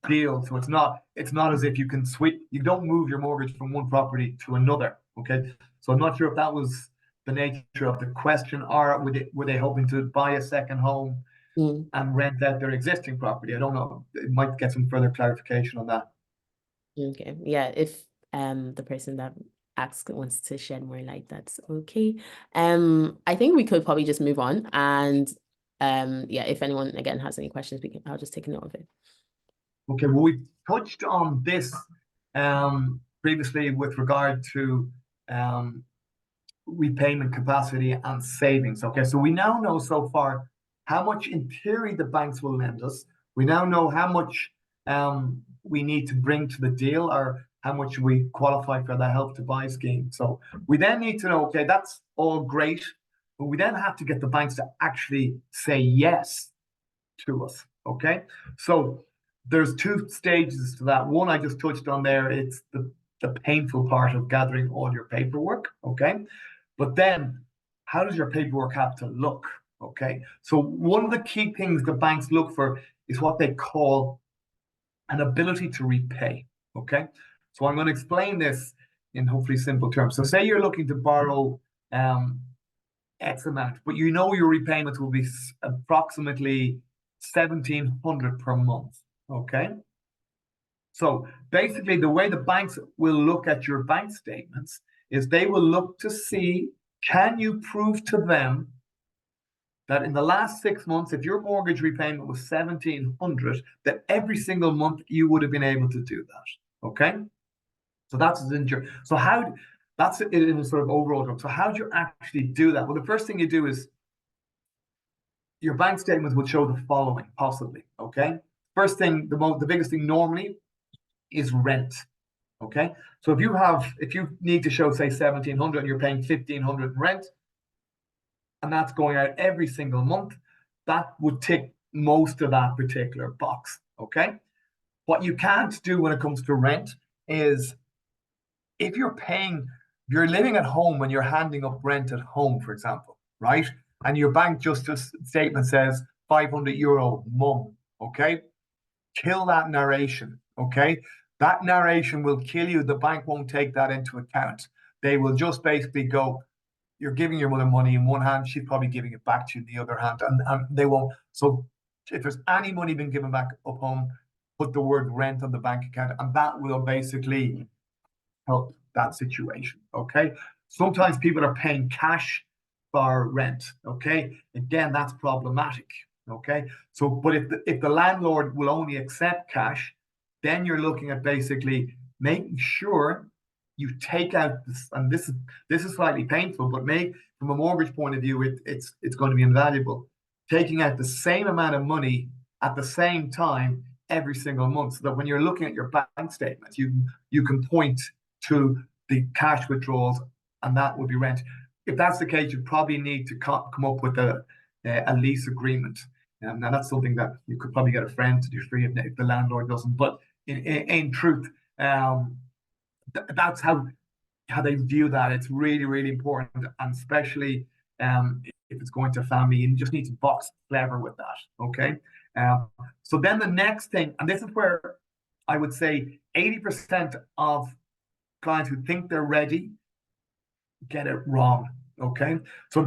B: deal. So it's not as if you can switch. You don't move your mortgage from one property to another. Okay. So I'm not sure if that was the nature of the question, or were they hoping to buy a second home and rent out their existing property? I don't know. It might get some further clarification on that.
A: Okay. Yeah. If the person that asked wants to shed more light, that's okay. I think we could probably just move on, and yeah, if anyone again has any questions, I'll just take a note of it.
B: Okay, well, we touched on this previously with regard to repayment capacity and savings. Okay, so we now know so far how much in theory the banks will lend us. We now know how much we need to bring to the deal, or how much we qualify for the Help to Buy scheme. So we then need to know, okay, that's all great, but we then have to get the banks to actually say yes to us. Okay, so there's 2 stages to that. One I just touched on there. It's the painful part of gathering all your paperwork. Okay, but then how does your paperwork have to look? Okay, so one of the key things the banks look for is what they call an ability to repay. Okay, so I'm going to explain this in hopefully simple terms. So say you're looking to borrow X amount, but you know your repayments will be approximately 1,700 per month. Okay. So basically, the way the banks will look at your bank statements is they will look to see, can you prove to them that in the last 6 months, if your mortgage repayment was 1,700, that every single month you would have been able to do that. Okay. So that's that's it in a sort of overall term. So how do you actually do that? Well, the first thing you do is your bank statements would show the following, possibly. Okay. First thing, the biggest thing normally is rent. Okay. So if you need to show, say, 1,700 and you're paying 1,500 in rent, and that's going out every single month, that would tick most of that particular box. Okay. What you can't do when it comes to rent is if you're living at home and you're handing up rent at home, for example, right? And your bank justice statement says €500 mum, okay? Kill that narration, okay? That narration will kill you. The bank won't take that into account. They will just basically go, you're giving your mother money in one hand, she's probably giving it back to you in the other hand, and they won't. So if there's any money being given back up home, put the word rent on the bank account, and that will basically help that situation. Okay. Sometimes people are paying cash for rent. Okay. Again, that's problematic. Okay. So, but if the landlord will only accept cash, then you're looking at basically making sure you take out this, and this is slightly painful, but from a mortgage point of view, it's going to be invaluable. Taking out the same amount of money at the same time every single month, so that when you're looking at your bank statements, you can point to the cash withdrawals, and that would be rent. If that's the case, you probably need to come up with a lease agreement. Now that's something that you could probably get a friend to do free if the landlord doesn't. But in truth, that's how they view that. It's really, really important, and especially if it's going to family, you just need to box clever with that. Okay. So then the next thing, and this is where I would say 80% of clients who think they're ready get it wrong. Okay. So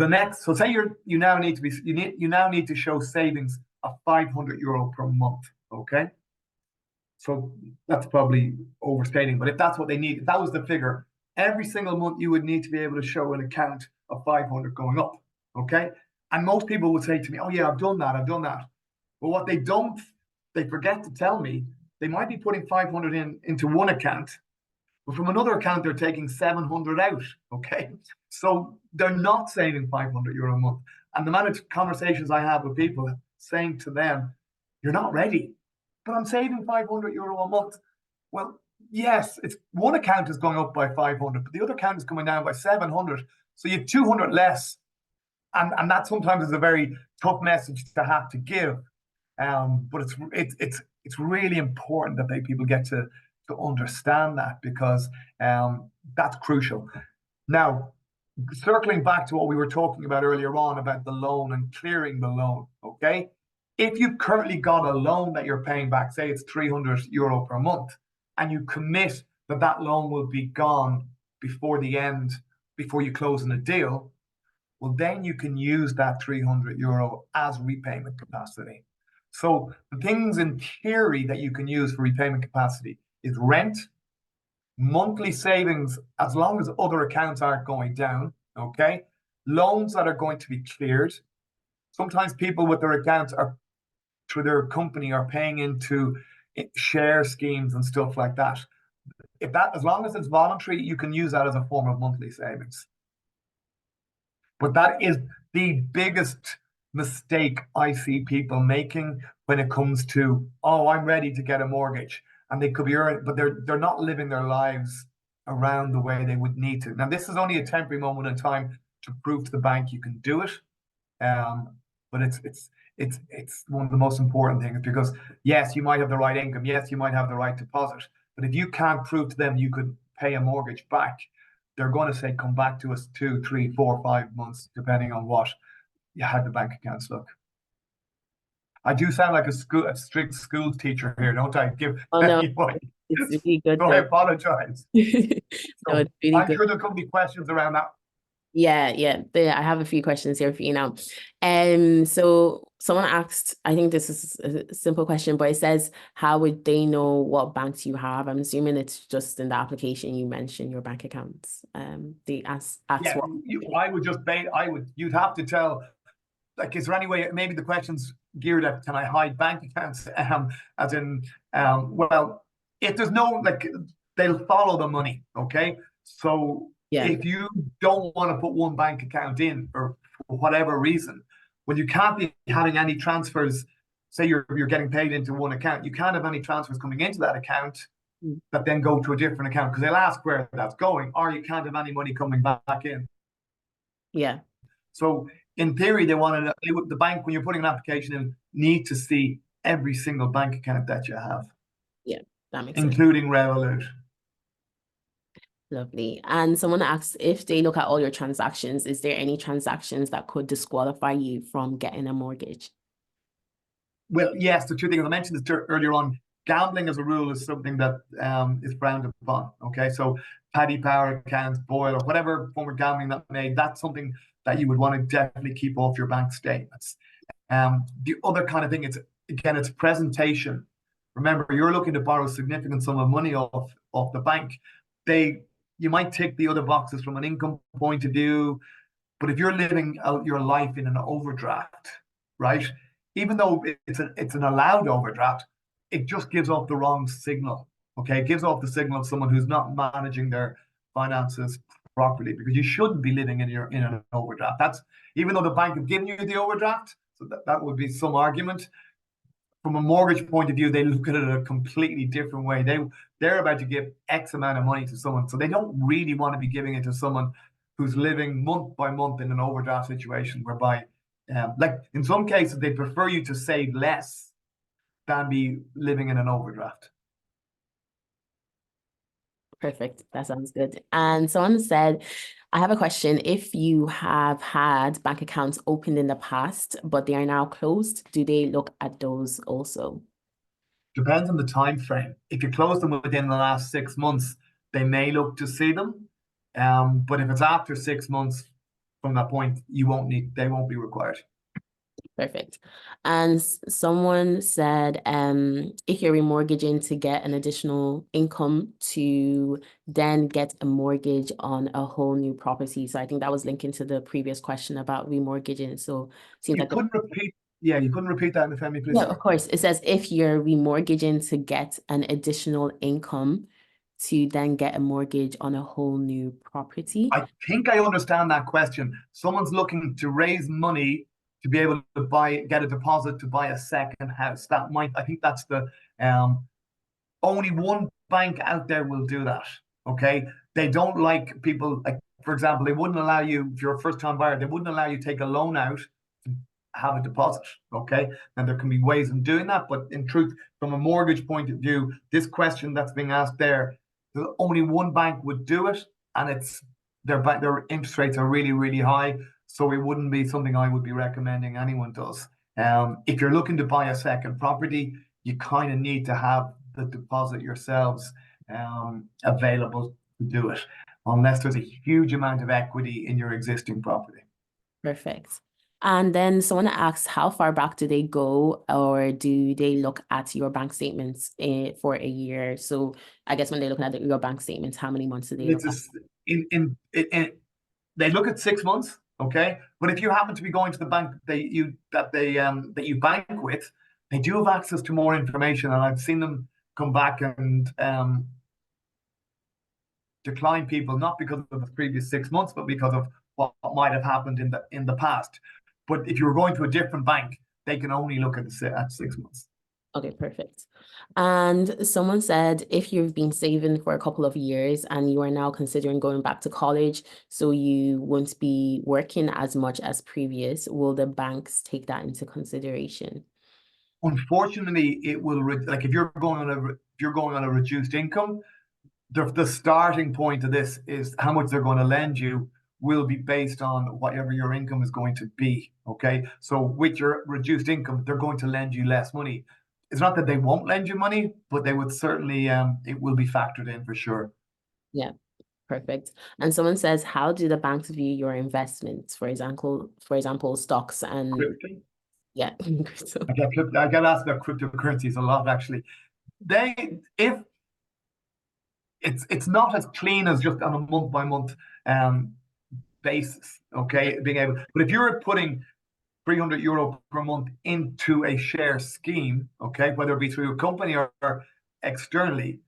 B: say you now need to show savings of €500 per month. Okay. So that's probably overstating, but if that's what they need, if that was the figure, every single month you would need to be able to show an account of 500 going up. Okay. And most people would say to me, oh yeah, I've done that. But what they forget to tell me, they might be putting 500 into one account, but from another account, they're taking 700 out. Okay. So they're not saving €500 a month. And the amount of conversations I have with people saying to them, you're not ready, but I'm saving €500 a month. Well, yes, it's one account is going up by 500, but the other account is coming down by 700. So you have 200 less. And that sometimes is a very tough message to have to give. But it's really important that people get to understand that, because that's crucial. Now, circling back to what we were talking about earlier on about the loan and clearing the loan, okay? If you've currently got a loan that you're paying back, say it's €300 per month, and you commit that loan will be gone before you close on a deal, well, then you can use that €300 as repayment capacity. So the things in theory that you can use for repayment capacity is rent, monthly savings, as long as other accounts aren't going down, okay? Loans that are going to be cleared. Sometimes people with their accounts are through their company are paying into share schemes and stuff like that. As long as it's voluntary, you can use that as a form of monthly savings. But that is the biggest mistake I see people making when it comes to, oh, I'm ready to get a mortgage. And they could be earning, but they're not living their lives around the way they would need to. Now, this is only a temporary moment in time to prove to the bank you can do it. But it's one of the most important things, because yes, you might have the right income, yes, you might have the right deposit, but if you can't prove to them you could pay a mortgage back, they're going to say, come back to us 2, 3, 4, 5 months, depending on what you had the bank accounts look. I do sound like a strict school teacher here, don't I?
A: Oh no, it's really good.
B: So I apologize.
A: No, it's really
B: I'm
A: good.
B: sure there could be questions around that.
A: Yeah. I have a few questions here for you now. So someone asked, I think this is a simple question, but it says, how would they know what banks you have? I'm assuming it's just in the application you mentioned your bank accounts. They ask
B: yeah,
A: what
B: you'd have to tell, like, is there any way, maybe the question's geared at, can I hide bank accounts? As in, well, if there's no, like, they'll follow the money, okay? So if you don't want to put one bank account in, or for whatever reason, well, you can't be having any transfers. Say you're getting paid into one account, you can't have any transfers coming into that account that then go to a different account, because they'll ask where that's going, or you can't have any money coming back in.
A: Yeah.
B: So in theory, the bank, when you're putting an application in, need to see every single bank account that you have.
A: Yeah, that makes sense.
B: Including Revolut.
A: Lovely. And someone asks, if they look at all your transactions, is there any transactions that could disqualify you from getting a mortgage?
B: Well, yes, the two things I mentioned this earlier on. Gambling as a rule is something that is frowned upon. Okay, so paddy power accounts, boil, or whatever form of gambling that's something that you would want to definitely keep off your bank statements. The other kind of thing is, again, it's presentation. Remember, you're looking to borrow a significant sum of money off the bank. you might tick the other boxes from an income point of view, but if you're living out your life in an overdraft, right? Even though it's an allowed overdraft, it just gives off the wrong signal. Okay, it gives off the signal of someone who's not managing their finances properly, because you shouldn't be living in an overdraft. That's even though the bank have given you the overdraft, so that would be some argument. From a mortgage point of view, they look at it a completely different way. They're about to give X amount of money to someone, so they don't really want to be giving it to someone who's living month by month in an overdraft situation, whereby, like in some cases, they prefer you to save less than be living in an overdraft.
A: Perfect. That sounds good. And someone said, I have a question. If you have had bank accounts opened in the past, but they are now closed, do they look at those also?
B: Depends on the time frame. If you close them within the last 6 months, they may look to see them. But if it's after 6 months from that point, they won't be required.
A: Perfect. And someone said, if you're remortgaging to get an additional income to then get a mortgage on a whole new property. So I think that was linking to the previous question about remortgaging. So it seems
B: You
A: like
B: couldn't repeat, yeah, you couldn't repeat that, Nifemi, please.
A: yeah, of course. It says if you're remortgaging to get an additional income to then get a mortgage on a whole new property.
B: I think I understand that question. Someone's looking to raise money to be able to get a deposit to buy a second house. I think that's the only one bank out there will do that. Okay. They don't like people, like, for example, they wouldn't allow you, if you're a first time buyer, they wouldn't allow you to take a loan out to have a deposit. Okay. And there can be ways of doing that. But in truth, from a mortgage point of view, this question that's being asked there, only one bank would do it. And their interest rates are really, really high. So it wouldn't be something I would be recommending anyone does. If you're looking to buy a second property, you kind of need to have the deposit yourselves available to do it, unless there's a huge amount of equity in your existing property.
A: Perfect. And then someone asks, how far back do they go, or do they look at your bank statements for a year? So I guess when they're looking at your bank statements, how many months do they look at?
B: They look at 6 months, okay. But if you happen to be going to the bank that you bank with, they do have access to more information, and I've seen them come back and decline people, not because of the previous 6 months, but because of what might have happened in the past. But if you're going to a different bank, they can only look at 6 months.
A: Okay, perfect. And someone said, if you've been saving for a couple of years and you are now considering going back to college, so you won't be working as much as previous, will the banks take that into consideration?
B: Unfortunately, it will like if you're going on a reduced income, the starting point of this is how much they're going to lend you will be based on whatever your income is going to be. Okay. So with your reduced income, they're going to lend you less money. It's not that they won't lend you money, but they would certainly, it will be factored in for sure.
A: Yeah, perfect. And someone says, how do the banks view your investments? For example, stocks and
B: Crypto.
A: yeah.
B: I get asked about cryptocurrencies a lot, actually. If it's not as clean as just on a month by month basis, okay, but if you're putting €300 per month into a share scheme, okay, whether it be through a company or externally,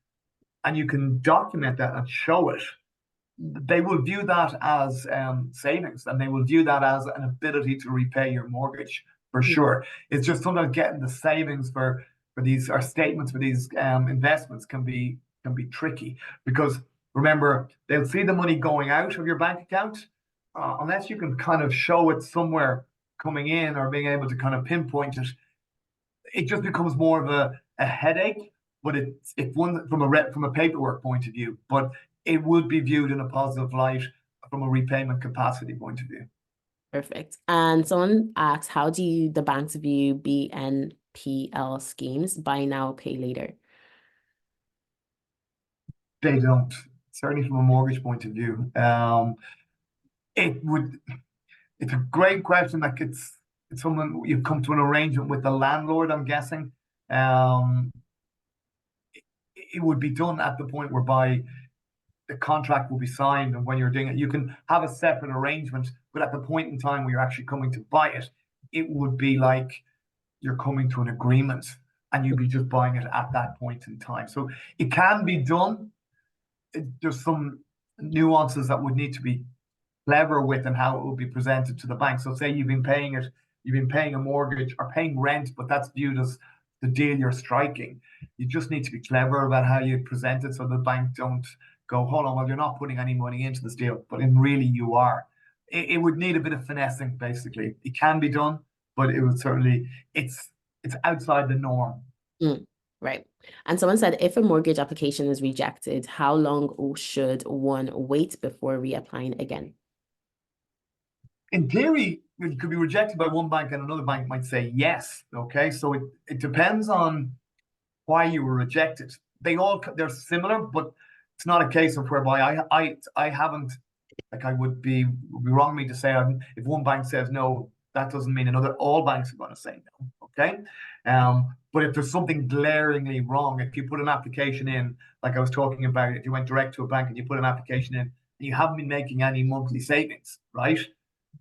B: and you can document that and show it, they will view that as savings, and they will view that as an ability to repay your mortgage for sure. It's just sometimes getting the savings for these, or statements for these investments can be tricky, because remember, they'll see the money going out of your bank account, unless you can kind of show it somewhere coming in, or being able to kind of pinpoint it. It just becomes more of a headache. But it's one from a paperwork point of view, but it would be viewed in a positive light from a repayment capacity point of view.
A: Perfect. And someone asks, how do the banks view BNPL schemes, buy now, pay later?
B: They don't, certainly from a mortgage point of view. It's a great question. Like it's someone, you've come to an arrangement with the landlord, I'm guessing. It would be done at the point whereby the contract will be signed and when you're doing it. You can have a separate arrangement, but at the point in time where you're actually coming to buy it, it would be like you're coming to an agreement and you'd be just buying it at that point in time. So it can be done. There's some nuances that would need to be clever with and how it will be presented to the bank. So say you've been paying a mortgage or paying rent, but that's viewed as the deal you're striking. You just need to be clever about how you present it so the bank don't go, hold on, well, you're not putting any money into this deal, but in really you are. It would need a bit of finessing, basically. It can be done, but it would certainly, it's outside the norm.
A: Right. And someone said, if a mortgage application is rejected, how long should one wait before reapplying again?
B: In theory, it could be rejected by one bank and another bank might say yes. Okay, so it depends on why you were rejected. They're similar, but it's not a case of whereby I haven't, like, I would be wrong of me to say if one bank says no, that doesn't mean all banks are going to say no. Okay, but if there's something glaringly wrong, if you put an application in, like I was talking about, if you went direct to a bank and you put an application in and you haven't been making any monthly savings, right?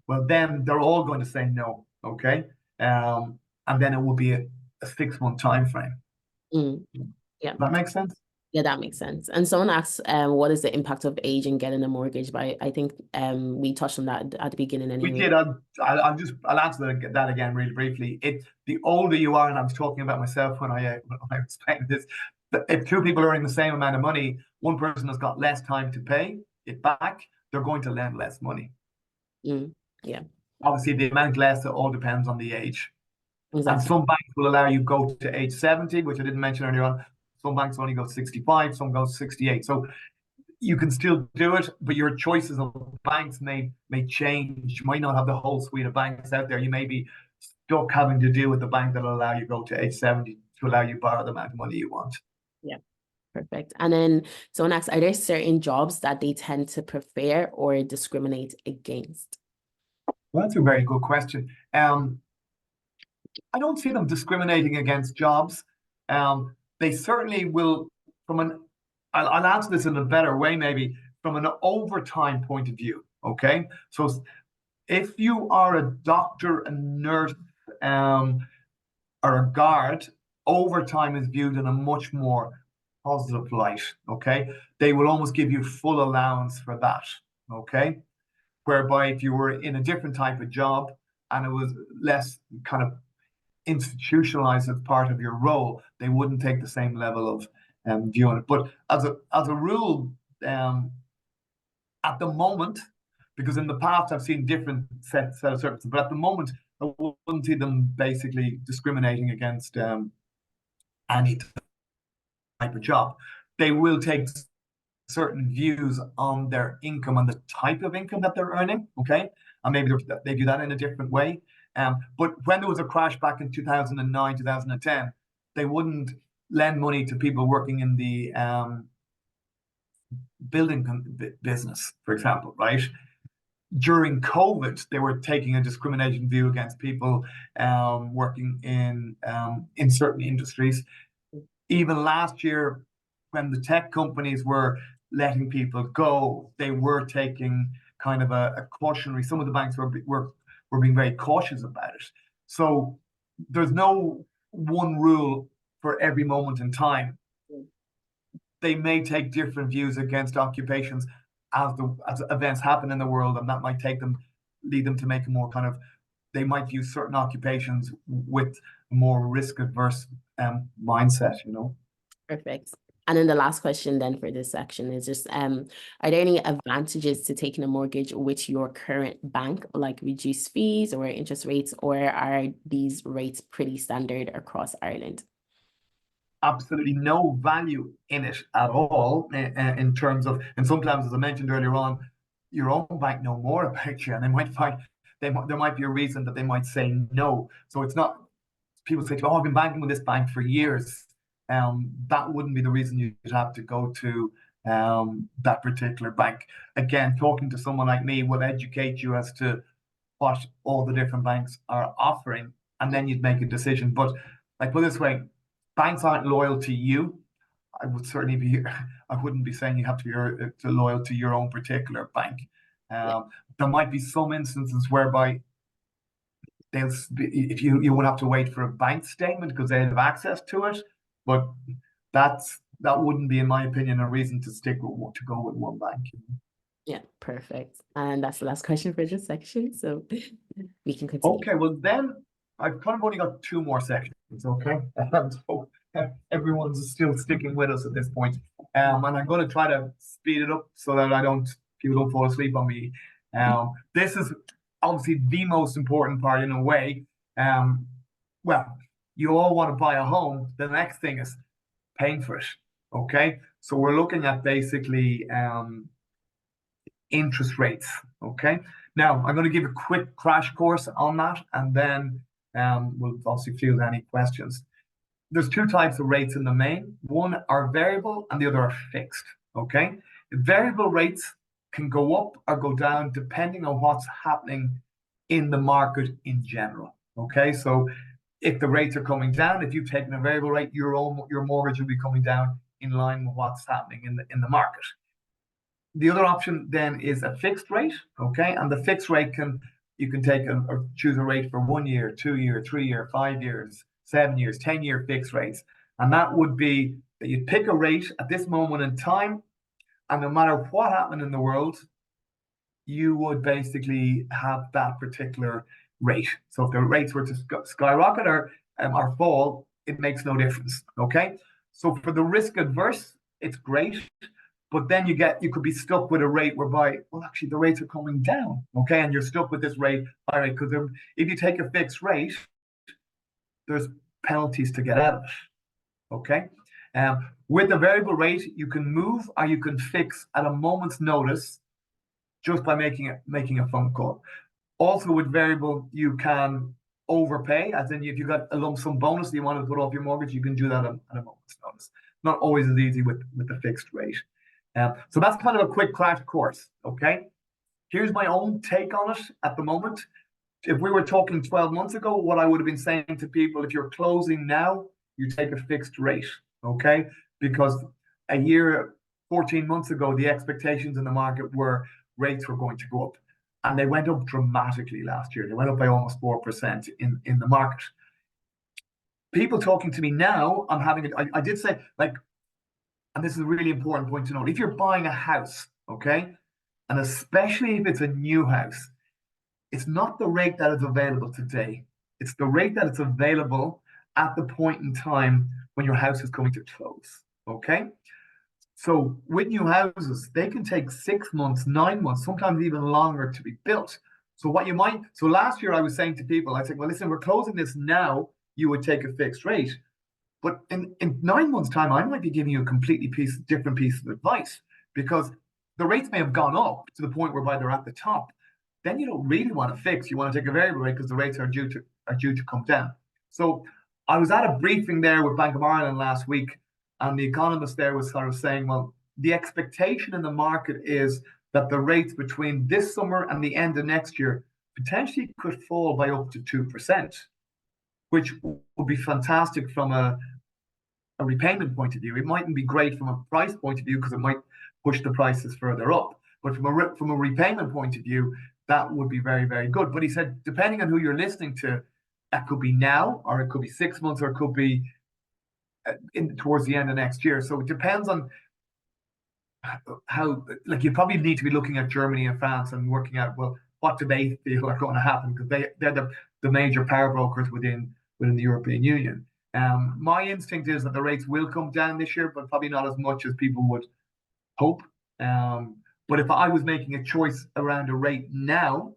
B: Well, then they're all going to say no. Okay, and then it will be a 6-month time frame.
A: Yeah.
B: That makes sense?
A: Yeah, that makes sense. And someone asks, what is the impact of age in getting a mortgage? But I think we touched on that at the beginning anyway.
B: We did. I'll answer that again really briefly. The older you are, and I was talking about myself when I explained this, if two people are earning the same amount of money, one person has got less time to pay it back, they're going to lend less money.
A: Yeah.
B: Obviously, the amount less, it all depends on the age.
A: Exactly.
B: And some banks will allow you go to age 70, which I didn't mention earlier on. Some banks only go 65, some go 68. So you can still do it, but your choices of banks may change. You might not have the whole suite of banks out there. You may be stuck having to deal with the bank that'll allow you go to age 70 to allow you borrow the amount of money you want.
A: Yeah, perfect. And then someone asks, are there certain jobs that they tend to prefer or discriminate against?
B: Well, that's a very good question. I don't see them discriminating against jobs. They certainly will, I'll answer this in a better way, maybe from an overtime point of view. Okay, so if you are a doctor, a nurse, or a guard, overtime is viewed in a much more positive light. Okay, they will almost give you full allowance for that. Okay, whereby if you were in a different type of job and it was less kind of institutionalized as part of your role, they wouldn't take the same level of view on it. But as a rule, at the moment, because in the past I've seen different sets of services, but at the moment I wouldn't see them basically discriminating against any type of job. They will take certain views on their income and the type of income that they're earning, okay? And maybe they do that in a different way. But when there was a crash back in 2009, 2010, they wouldn't lend money to people working in the building business, for example, right? During COVID, they were taking a discrimination view against people working in certain industries. Even last year, when the tech companies were letting people go, they were taking kind of a cautionary. Some of the banks were being very cautious about it. So there's no one rule for every moment in time. They may take different views against occupations as events happen in the world, and that might lead them to make a more kind of, they might view certain occupations with a more risk adverse mindset,
A: Perfect. And then the last question then for this section is just, are there any advantages to taking a mortgage with your current bank, like reduced fees or interest rates, or are these rates pretty standard across Ireland?
B: Absolutely no value in it at all in terms of, and sometimes, as I mentioned earlier on, your own bank know more about you, and there might be a reason that they might say no. So it's not, people say, oh, I've been banking with this bank for years. That wouldn't be the reason you'd have to go to that particular bank. Again, talking to someone like me will educate you as to what all the different banks are offering, and then you'd make a decision. But like, put it this way, banks aren't loyal to you. I would certainly be, I wouldn't be saying you have to be loyal to your own particular bank. There might be some instances whereby if you would have to wait for a bank statement because they have access to it, but that wouldn't be, in my opinion, a reason to go with one bank.
A: Yeah, perfect. And that's the last question for this section, so we can continue.
B: Okay, well then I've kind of only got 2 more sections. Okay, so everyone's still sticking with us at this point, and I'm going to try to speed it up so that people don't fall asleep on me. This is obviously the most important part in a way. Well, you all want to buy a home. The next thing is paying for it. Okay, so we're looking at basically interest rates. Okay, now I'm going to give a quick crash course on that, and then we'll obviously field any questions. There's 2 types of rates in the main. One are variable and the other are fixed. Okay, variable rates can go up or go down depending on what's happening in the market in general. Okay, so if the rates are coming down, if you've taken a variable rate, your mortgage will be coming down in line with what's happening in the market. The other option then is a fixed rate. Okay, and the fixed rate you can take or choose a rate for 1 year, 2 year, 3 year, 5 years, 7 years, 10-year fixed rates, and that would be that you'd pick a rate at this moment in time, and no matter what happened in the world, you would basically have that particular rate. So if the rates were to skyrocket or fall, it makes no difference. Okay, so for the risk adverse, it's great, but then you could be stuck with a rate whereby, well, actually the rates are coming down. Okay, and you're stuck with this rate, all right, because if you take a fixed rate, there's penalties to get out of it. Okay, with the variable rate, you can move or you can fix at a moment's notice just by making a phone call. Also with variable, you can overpay, as in if you got a lump sum bonus that you want to put off your mortgage, you can do that at a moment's notice. Not always as easy with the fixed rate. So that's kind of a quick crash course. Okay, here's my own take on it at the moment. If we were talking 12 months ago, what I would have been saying to people, if you're closing now, you take a fixed rate. Okay, because a year, 14 months ago, the expectations in the market were rates were going to go up, and they went up dramatically last year. They went up by almost 4% in the market. People talking to me now, I did say, like, and this is a really important point to note, if you're buying a house, okay, and especially if it's a new house, it's not the rate that is available today. It's the rate that is available at the point in time when your house is going to close. Okay, so with new houses, they can take 6 months, 9 months, sometimes even longer to be built. So last year I was saying to people, I said, well, listen, we're closing this now, you would take a fixed rate. But in 9 months' time, I might be giving you a completely different piece of advice, because the rates may have gone up to the point whereby they're at the top. Then you don't really want to fix. You want to take a variable rate because the rates are due to come down. So I was at a briefing there with Bank of Ireland last week, and the economist there was sort of saying, well, the expectation in the market is that the rates between this summer and the end of next year potentially could fall by up to 2%, which would be fantastic from a repayment point of view. It mightn't be great from a price point of view because it might push the prices further up. But from a repayment point of view, that would be very, very good. But he said, depending on who you're listening to, that could be now, or it could be 6 months, or it could be towards the end of next year. So it depends on how, like, you probably need to be looking at Germany and France and working out, well, what do they feel are going to happen, because they're the major power brokers within the European Union. My instinct is that the rates will come down this year, but probably not as much as people would hope. But if I was making a choice around a rate now,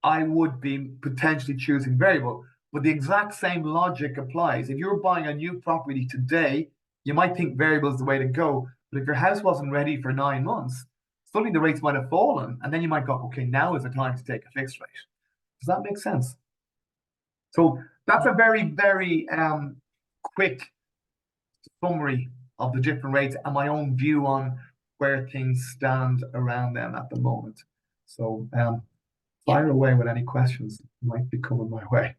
B: I would be potentially choosing variable. But the exact same logic applies. If you're buying a new property today, you might think variable is the way to go. But if your house wasn't ready for 9 months, suddenly the rates might have fallen, and then you might go, okay, now is the time to take a fixed rate. Does that make sense? So that's a very, very quick summary of the different rates and my own view on where things stand around them at the moment. So fire away with any questions that might be coming my way.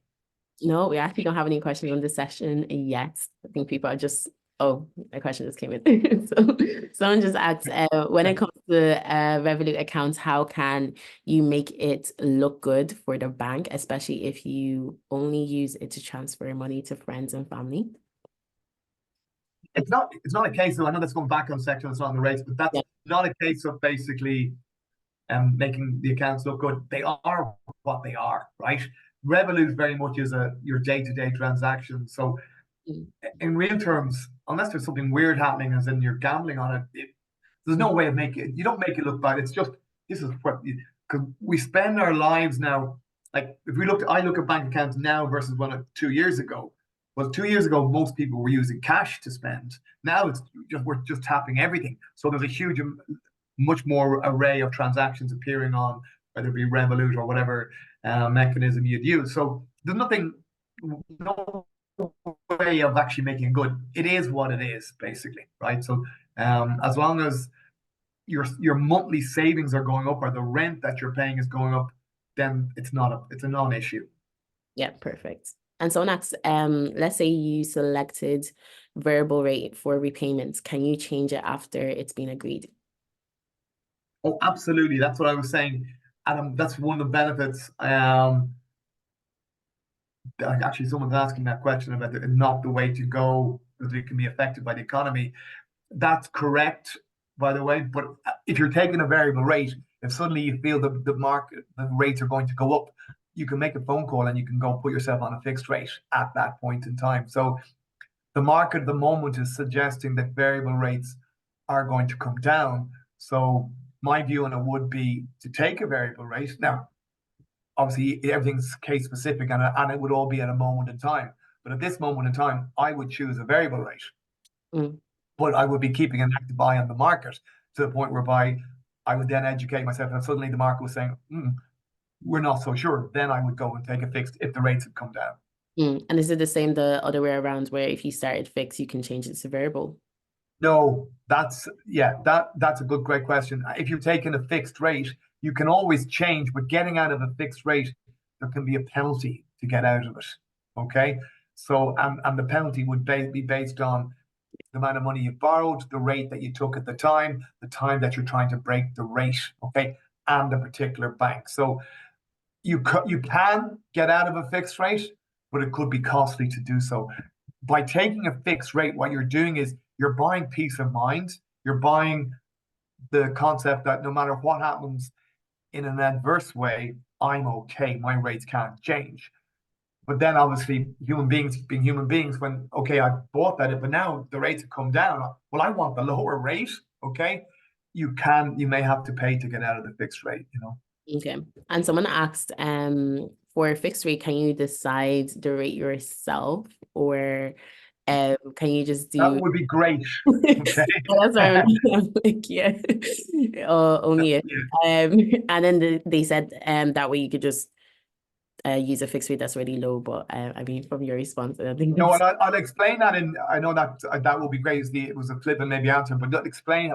A: No, we actually don't have any questions on this session yet. I think people are just Oh, a question just came in. So someone just asked, when it comes to Revolut accounts, how can you make it look good for the bank, especially if you only use it to transfer money to friends and family?
B: It's not a case of, I know that's going back on section, it's not on the rates, but that's
A: Yeah.
B: not a case of basically making the accounts look good. They are what they are, right? Revolut very much is your day-to-day transaction. So
A: Mm,
B: in real terms, unless there's something weird happening, as in you're gambling on it, there's no way of making it. You don't make it look bad. It's just, this is what, because we spend our lives now. Like if I look at bank accounts now versus 2 years ago. Well, 2 years ago, most people were using cash to spend. Now we're just tapping everything. So there's a huge, much more array of transactions appearing on, whether it be Revolut or whatever mechanism you'd use. So there's no way of actually making it good. It is what it is, basically, right? So as long as your monthly savings are going up or the rent that you're paying is going up, then it's a non-issue.
A: yeah, perfect. And someone asks, let's say you selected variable rate for repayments. Can you change it after it's been agreed?
B: Oh, absolutely. That's what I was saying. And that's one of the benefits. Actually, someone's asking that question about not the way to go, because it can be affected by the economy. That's correct, by the way. But if you're taking a variable rate, if suddenly you feel the rates are going to go up, you can make a phone call and you can go put yourself on a fixed rate at that point in time. So the market at the moment is suggesting that variable rates are going to come down. So my view on it would be to take a variable rate. Now, obviously, everything's case specific, and it would all be at a moment in time. But at this moment in time, I would choose a variable rate.
A: Mm.
B: But I would be keeping an active eye on the market to the point whereby I would then educate myself. And suddenly the market was saying, we're not so sure. Then I would go and take a fixed if the rates had come down.
A: And is it the same the other way around, where if you started fixed, you can change it to variable?
B: No, that's a great question. If you're taking a fixed rate, you can always change, but getting out of a fixed rate, there can be a penalty to get out of it. Okay. So and the penalty would be based on the amount of money you borrowed, the rate that you took at the time that you're trying to break the rate, okay, and the particular bank. So you can get out of a fixed rate, but it could be costly to do so. By taking a fixed rate, what you're doing is you're buying peace of mind. You're buying the concept that no matter what happens in an adverse way, I'm okay. My rates can't change. But then obviously human beings being human beings, when, okay, I bought that, but now the rates have come down. Well, I want the lower rate. Okay. You may have to pay to get out of the fixed rate,
A: Okay. And someone asked, for a fixed rate, can you decide the rate yourself, or can you just
B: That
A: do?
B: would be great. Okay.
A: That's why I'm like, yeah, only if.
B: Yeah.
A: And then they said, that way you could just use a fixed rate that's really low. But I mean, from your response, I think
B: No,
A: that's.
B: and I'll explain that. I know that will be great. It was a flip and maybe answer, but I'll explain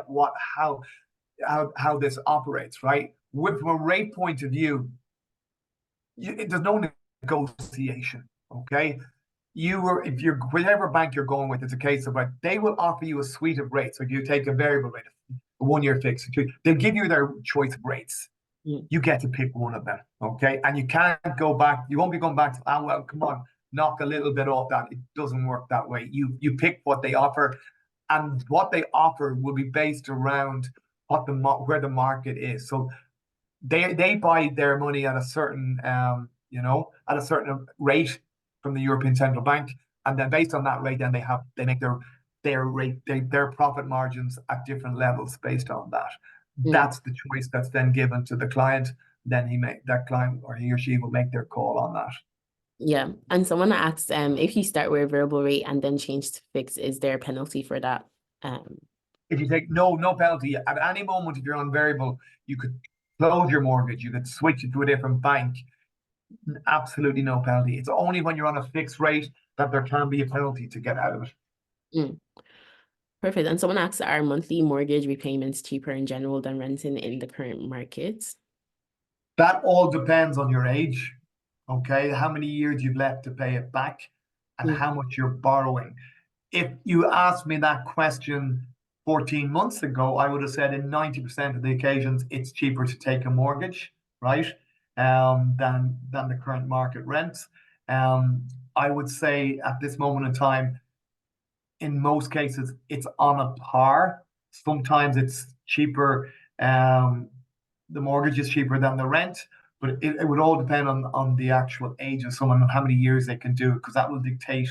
B: how this operates, right? From a rate point of view, there's no negotiation. Okay, if you're whatever bank you're going with, it's a case of, right, they will offer you a suite of rates. So if you take a variable rate, a 1 year fix, they'll give you their choice of rates. You get to pick one of them, okay? And you can't go back. You won't be going back to, well, come on, knock a little bit off that. It doesn't work that way. You pick what they offer, and what they offer will be based around where the market is. So they buy their money at a certain at a certain rate from the European Central Bank, and then based on that rate, then they make their profit margins at different levels based on that. That's the choice that's then given to the client. Then that client, or he or she, will make their call on that.
A: Yeah. And someone asked, if you start with a variable rate and then change to fixed, is there a penalty for that?
B: If you take no penalty at any moment, if you're on variable, you could close your mortgage, you could switch it to a different bank. Absolutely no penalty. It's only when you're on a fixed rate that there can be a penalty to get out of it.
A: Perfect. And someone asks, are monthly mortgage repayments cheaper in general than renting in the current market?
B: That all depends on your age, okay? How many years you've left to pay it back, and how much you're borrowing. if you asked me that question 14 months ago, I would have said in 90% of the occasions, it's cheaper to take a mortgage, right? Than the current market rents. I would say at this moment in time, in most cases, it's on a par. Sometimes it's cheaper. The mortgage is cheaper than the rent, but it would all depend on the actual age of someone and how many years they can do it, because that will dictate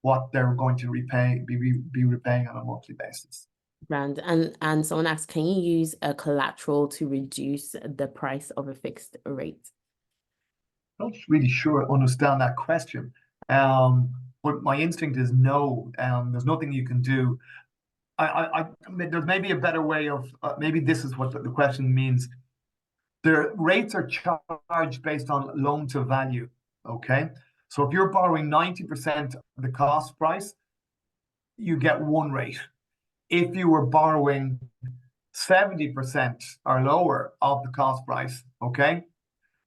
B: what they're going to be repaying on a monthly basis.
A: Brand. And someone asked, can you use a collateral to reduce the price of a fixed rate?
B: I'm not really sure I understand that question. But my instinct is no. There's nothing you can do. I mean, there's maybe a better way of maybe this is what the question means. The rates are charged based on loan to value. Okay, so if you're borrowing 90% of the cost price, you get one rate. If you were borrowing 70% or lower of the cost price, okay,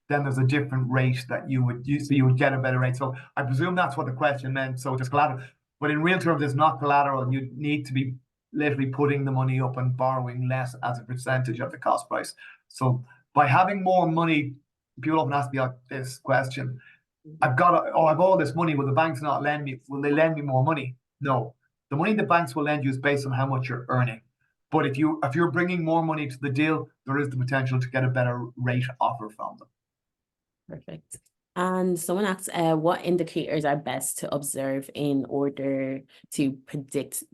B: then there's a different rate that you would use, so you would get a better rate. So I presume that's what the question meant. So there's collateral, but in real terms, it's not collateral. You need to be literally putting the money up and borrowing less as a percentage of the cost price. So by having more money, people often ask me this question: I've all this money. Will the banks not lend me? Will they lend me more money? No. The money the banks will lend you is based on how much you're earning. But if you're bringing more money to the deal, there is the potential to get a better rate offer from them.
A: Perfect. And someone asks, what indicators are best to observe in order to predict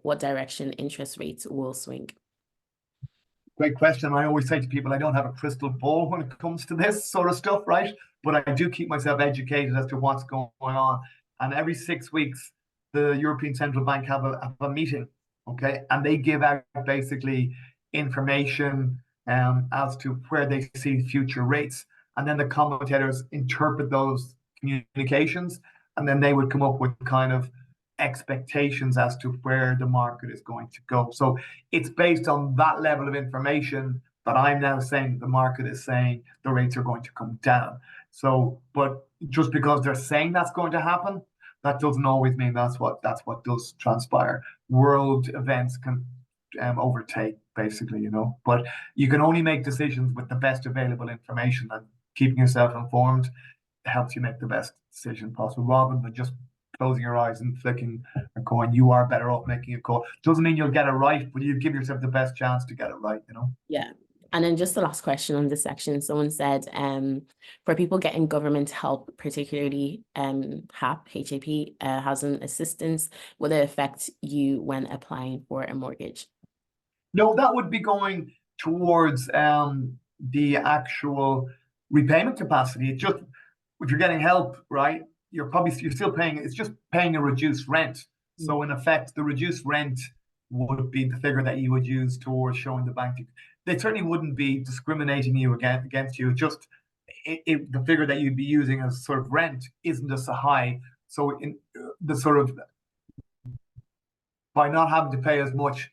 A: what direction interest rates will swing?
B: Great question. I always say to people, I don't have a crystal ball when it comes to this sort of stuff, right? But I do keep myself educated as to what's going on. And every 6 weeks, the European Central Bank have a meeting, okay? And they give out basically information as to where they see future rates. And then the commentators interpret those communications, and then they would come up with kind of expectations as to where the market is going to go. So it's based on that level of information that I'm now saying the market is saying the rates are going to come down. So, but just because they're saying that's going to happen, that doesn't always mean that's what does transpire. World events can overtake, basically, you know. But you can only make decisions with the best available information, and keeping yourself informed helps you make the best decision possible, rather than just closing your eyes and flicking a coin. You are better off making a call. Doesn't mean you'll get it right, but you give yourself the best chance to get it right, you know?
A: Yeah. And then just the last question on this section, someone said, for people getting government help, particularly HAP, housing assistance, will it affect you when applying for a mortgage?
B: No, that would be going towards the actual repayment capacity. It's just, if you're getting help, right, you're still paying, it's just paying a reduced rent. So in effect, the reduced rent would be the figure that you would use towards showing the bank. They certainly wouldn't be discriminating you against you. Just the figure that you'd be using as sort of rent isn't as high. So in the sort of, by not having to pay as much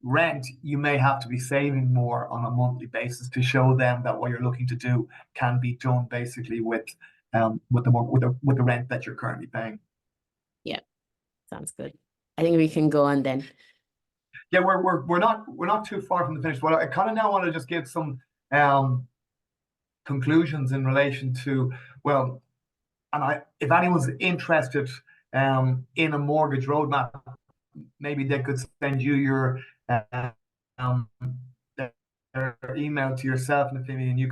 B: rent, you may have to be saving more on a monthly basis to show them that what you're looking to do can be done basically with the rent that you're currently paying.
A: Yeah, sounds good. I think we can go on then.
B: Yeah, we're not too far from the finish. But I kind of now want to just give some conclusions in relation to, well, and if anyone's interested in a mortgage roadmap, maybe they could send you your their email to yourself, Nifemi, and you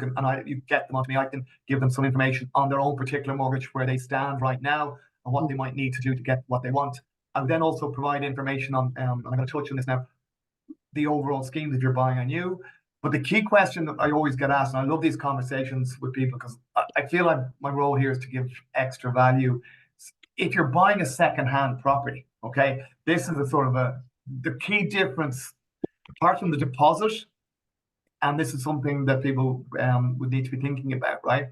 B: get them onto me. I can give them some information on their own particular mortgage, where they stand right now, and what they might need to do to get what they want. I would then also provide information on, and I'm going to touch on this now, the overall scheme that you're buying on you. But the key question that I always get asked, and I love these conversations with people because I feel like my role here is to give extra value. If you're buying a second-hand property, okay, this is the key difference, apart from the deposit, and this is something that people would need to be thinking about, right?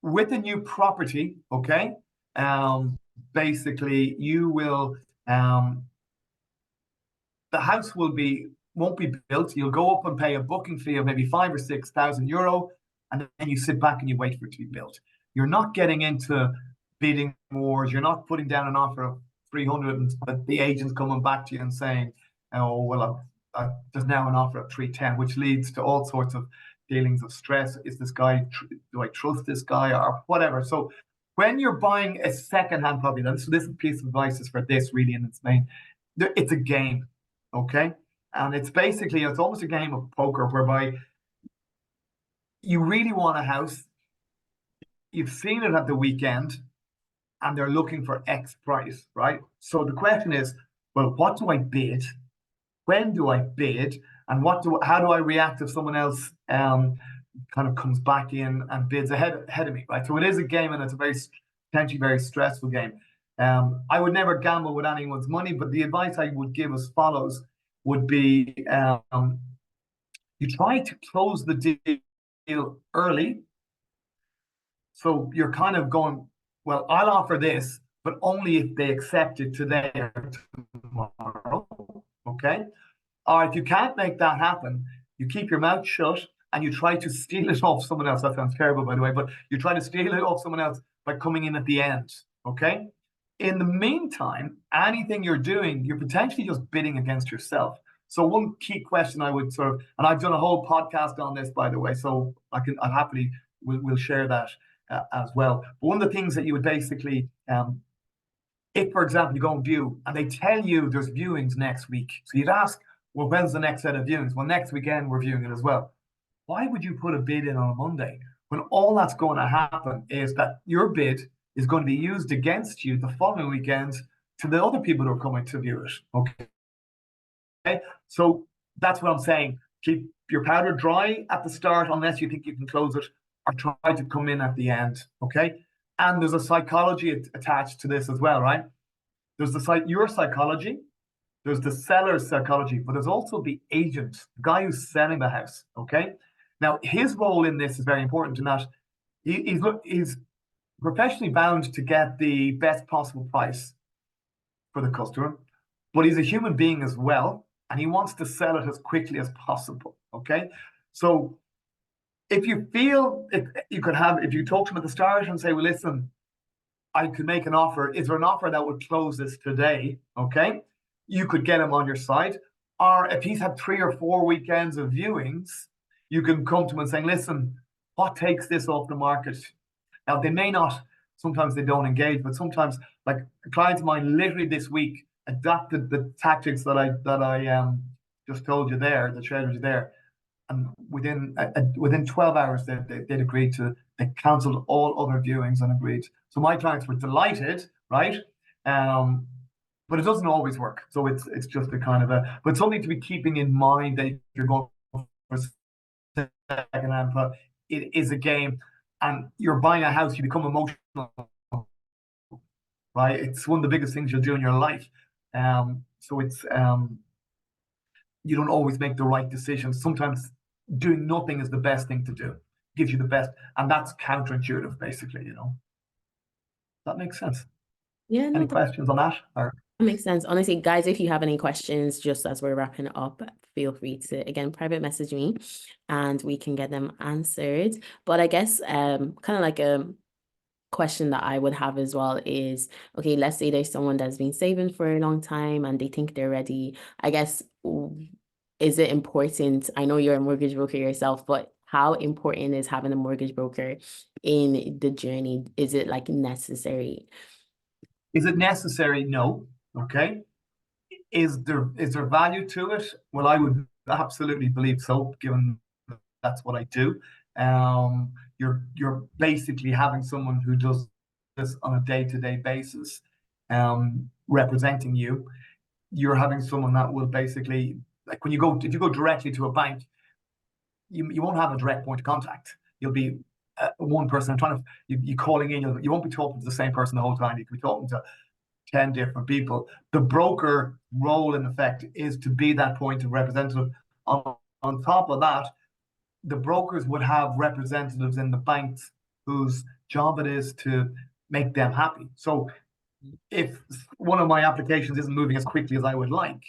B: With a new property, okay, basically you will, the house won't be built. You'll go up and pay a booking fee of maybe 5,000 or 6,000 euro, and then you sit back and you wait for it to be built. You're not getting into bidding wars. You're not putting down an offer of 300, and the agent's coming back to you and saying, oh, well, there's now an offer at 310, which leads to all sorts of feelings of stress. Is this guy, do I trust this guy or whatever? So when you're buying a second-hand property, so this piece of advice is for this really in its main, it's a game, okay? And it's almost a game of poker whereby you really want a house, you've seen it at the weekend, and they're looking for X price, right? So the question is, well, what do I bid? When do I bid? And how do I react if someone else kind of comes back in and bids ahead of me, right? So it is a game, and it's a potentially very stressful game. I would never gamble with anyone's money, but the advice I would give as follows would be you try to close the deal early. So you're kind of going, well, I'll offer this, but only if they accept it today or tomorrow, okay? Or if you can't make that happen, you keep your mouth shut and you try to steal it off someone else. That sounds terrible, by the way, but you try to steal it off someone else by coming in at the end, okay? In the meantime, anything you're doing, you're potentially just bidding against yourself. So one key question I would and I've done a whole podcast on this, by the way, so I'll happily we'll share that as well. But one of the things that you would basically, if, for example, you go and view and they tell you there's viewings next week, so you'd ask, well, when's the next set of viewings? Well, next weekend we're viewing it as well. Why would you put a bid in on a Monday when all that's going to happen is that your bid is going to be used against you the following weekend to the other people who are coming to view it? Okay, so that's what I'm saying. Keep your powder dry at the start unless you think you can close it, or try to come in at the end, okay? And there's a psychology attached to this as well, right? There's your psychology, there's the seller's psychology, but there's also the agent, the guy who's selling the house, okay? Now, his role in this is very important in that he's professionally bound to get the best possible price for the customer, but he's a human being as well, and he wants to sell it as quickly as possible, okay? So if you feel if you talk to him at the start and say, well, listen, I could make an offer. Is there an offer that would close this today? Okay. You could get him on your side. Or if he's had 3 or 4 weekends of viewings, you can come to him and say, listen, what takes this off the market? Now, they may not, sometimes they don't engage, but sometimes, like clients of mine literally this week adapted the tactics that I just told you there, that shared with you there. And within 12 hours, they'd agreed they cancelled all other viewings and agreed. So my clients were delighted, right? But it doesn't always work. So it's just a kind of but something to be keeping in mind that if you're going for second-hand, it is a game, and you're buying a house, you become emotional, right? It's one of the biggest things you'll do in your life. So it's you don't always make the right decisions. Sometimes doing nothing is the best thing to do. Gives you the best, and that's counterintuitive, basically. That makes sense.
A: Yeah, no,
B: Any questions on that? Or
A: that makes sense. Honestly, guys, if you have any questions, just as we're wrapping up, feel free to, again, private message me and we can get them answered. But I guess kind of like a question that I would have as well is, okay, let's say there's someone that's been saving for a long time and they think they're ready. I guess, is it important? I know you're a mortgage broker yourself, but how important is having a mortgage broker in the journey? Is it like necessary?
B: is it necessary? No. Okay. Is there value to it? Well, I would absolutely believe so, given that's what I do. You're basically having someone who does this on a day-to-day basis, representing you. You're having someone that will basically, like if you go directly to a bank, you won't have a direct point of contact. You'll be one person you calling in. You won't be talking to the same person the whole time. You could be talking to 10 different people. The broker role, in effect, is to be that point of representative. On top of that, the brokers would have representatives in the banks whose job it is to make them happy. So if one of my applications isn't moving as quickly as I would like,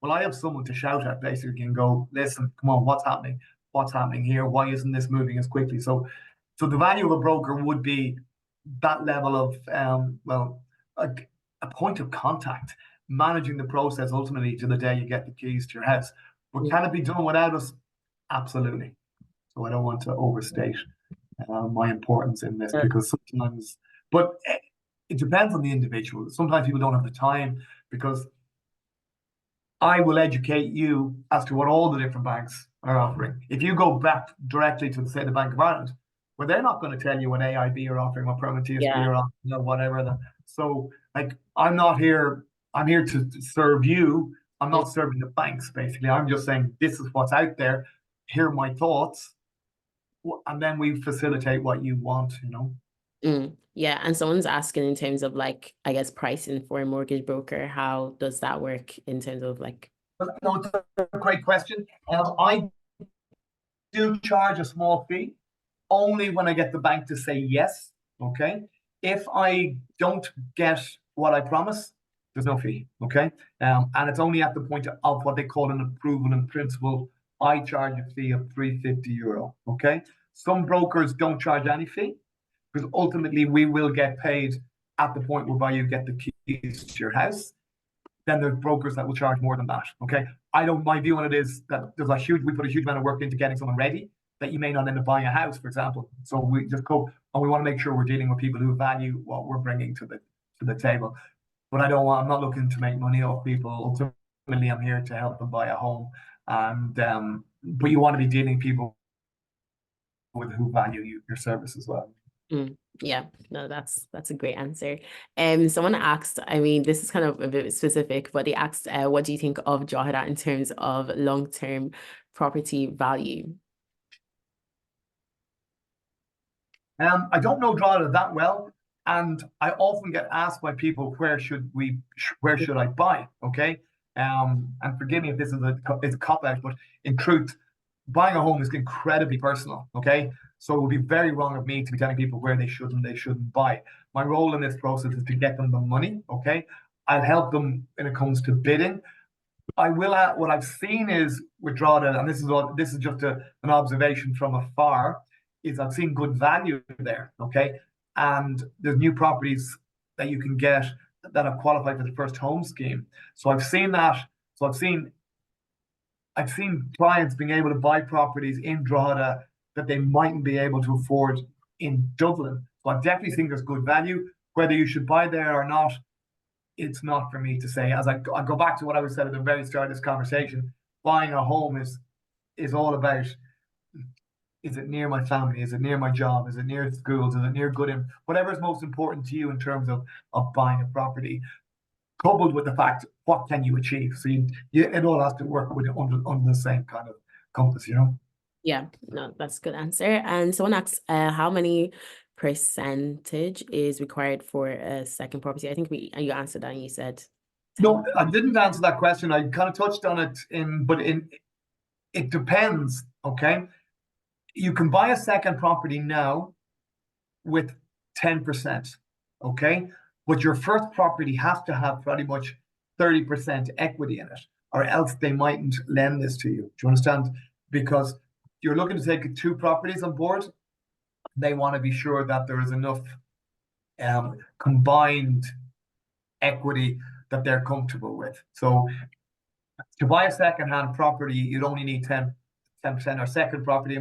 B: well, I have someone to shout at basically and go, listen, come on, what's happening? What's happening here? Why isn't this moving as quickly? So the value of a broker would be that level of, a point of contact, managing the process ultimately to the day you get the keys to your house. But can it be done without us? Absolutely. So I don't want to overstate my importance in this, because sometimes, but it depends on the individual. Sometimes people don't have the time, because I will educate you as to what all the different banks are offering. If you go back directly to, say, the Bank of Ireland, well, they're not going to tell you what AIB are offering, what Permanent TSB are offering, or whatever. So, like, I'm here to serve you. I'm not serving the banks, basically. I'm just saying, this is what's out there. Here are my thoughts. And then we facilitate what you want,
A: Yeah, and someone's asking in terms of, like, I guess, pricing for a mortgage broker. How does that work in terms of, like?
B: No, it's a great question. I do charge a small fee only when I get the bank to say yes. Okay. If I don't get what I promise, there's no fee. Okay. And it's only at the point of what they call an approval in principle. I charge a fee of €350. Okay. Some brokers don't charge any fee, because ultimately we will get paid at the point whereby you get the keys to your house. Then there's brokers that will charge more than that. Okay. My view on it is that we put a huge amount of work into getting someone ready that you may not end up buying a house, for example. So we just go, and we want to make sure we're dealing with people who value what we're bringing to the table. But I'm not looking to make money off people. Ultimately, I'm here to help them buy a home. And but you want to be dealing with people who value your service as well.
A: Yeah, no, that's a great answer. Someone asked, I mean, this is kind of a bit specific, but they asked, what do you think of Drogheda in terms of long-term property value?
B: I don't know Drogheda that well, and I often get asked by people, where should I buy? Okay. And forgive me if this is a cop out, but in truth, buying a home is incredibly personal. Okay. So it would be very wrong of me to be telling people where they shouldn't buy. My role in this process is to get them the money. Okay. I'll help them when it comes to bidding. I will add, what I've seen is with Drogheda, and this is just an observation from afar, is I've seen good value there. Okay. And there's new properties that you can get that have qualified for the first home scheme. So I've seen that. So I've seen clients being able to buy properties in Drogheda that they mightn't be able to afford in Dublin. So I definitely think there's good value. Whether you should buy there or not, it's not for me to say. As I go back to what I was said at the very start of this conversation, buying a home is all about, is it near my family? Is it near my job? Is it near schools? Is it near whatever is most important to you in terms of buying a property, coupled with the fact, what can you achieve? So it all has to work under the same kind of compass,
A: Yeah, no, that's a good answer. And someone asks, how many percentage is required for a second property? I think you answered that and you said 10.
B: No, I didn't answer that question. I kind of touched on it it depends. Okay. You can buy a second property now with 10%. Okay. But your first property has to have pretty much 30% equity in it, or else they mightn't lend this to you. Do you understand? Because you're looking to take 2 properties on board. They want to be sure that there is enough combined equity that they're comfortable with. So to buy a second-hand property, you'd only need 10%, or second property,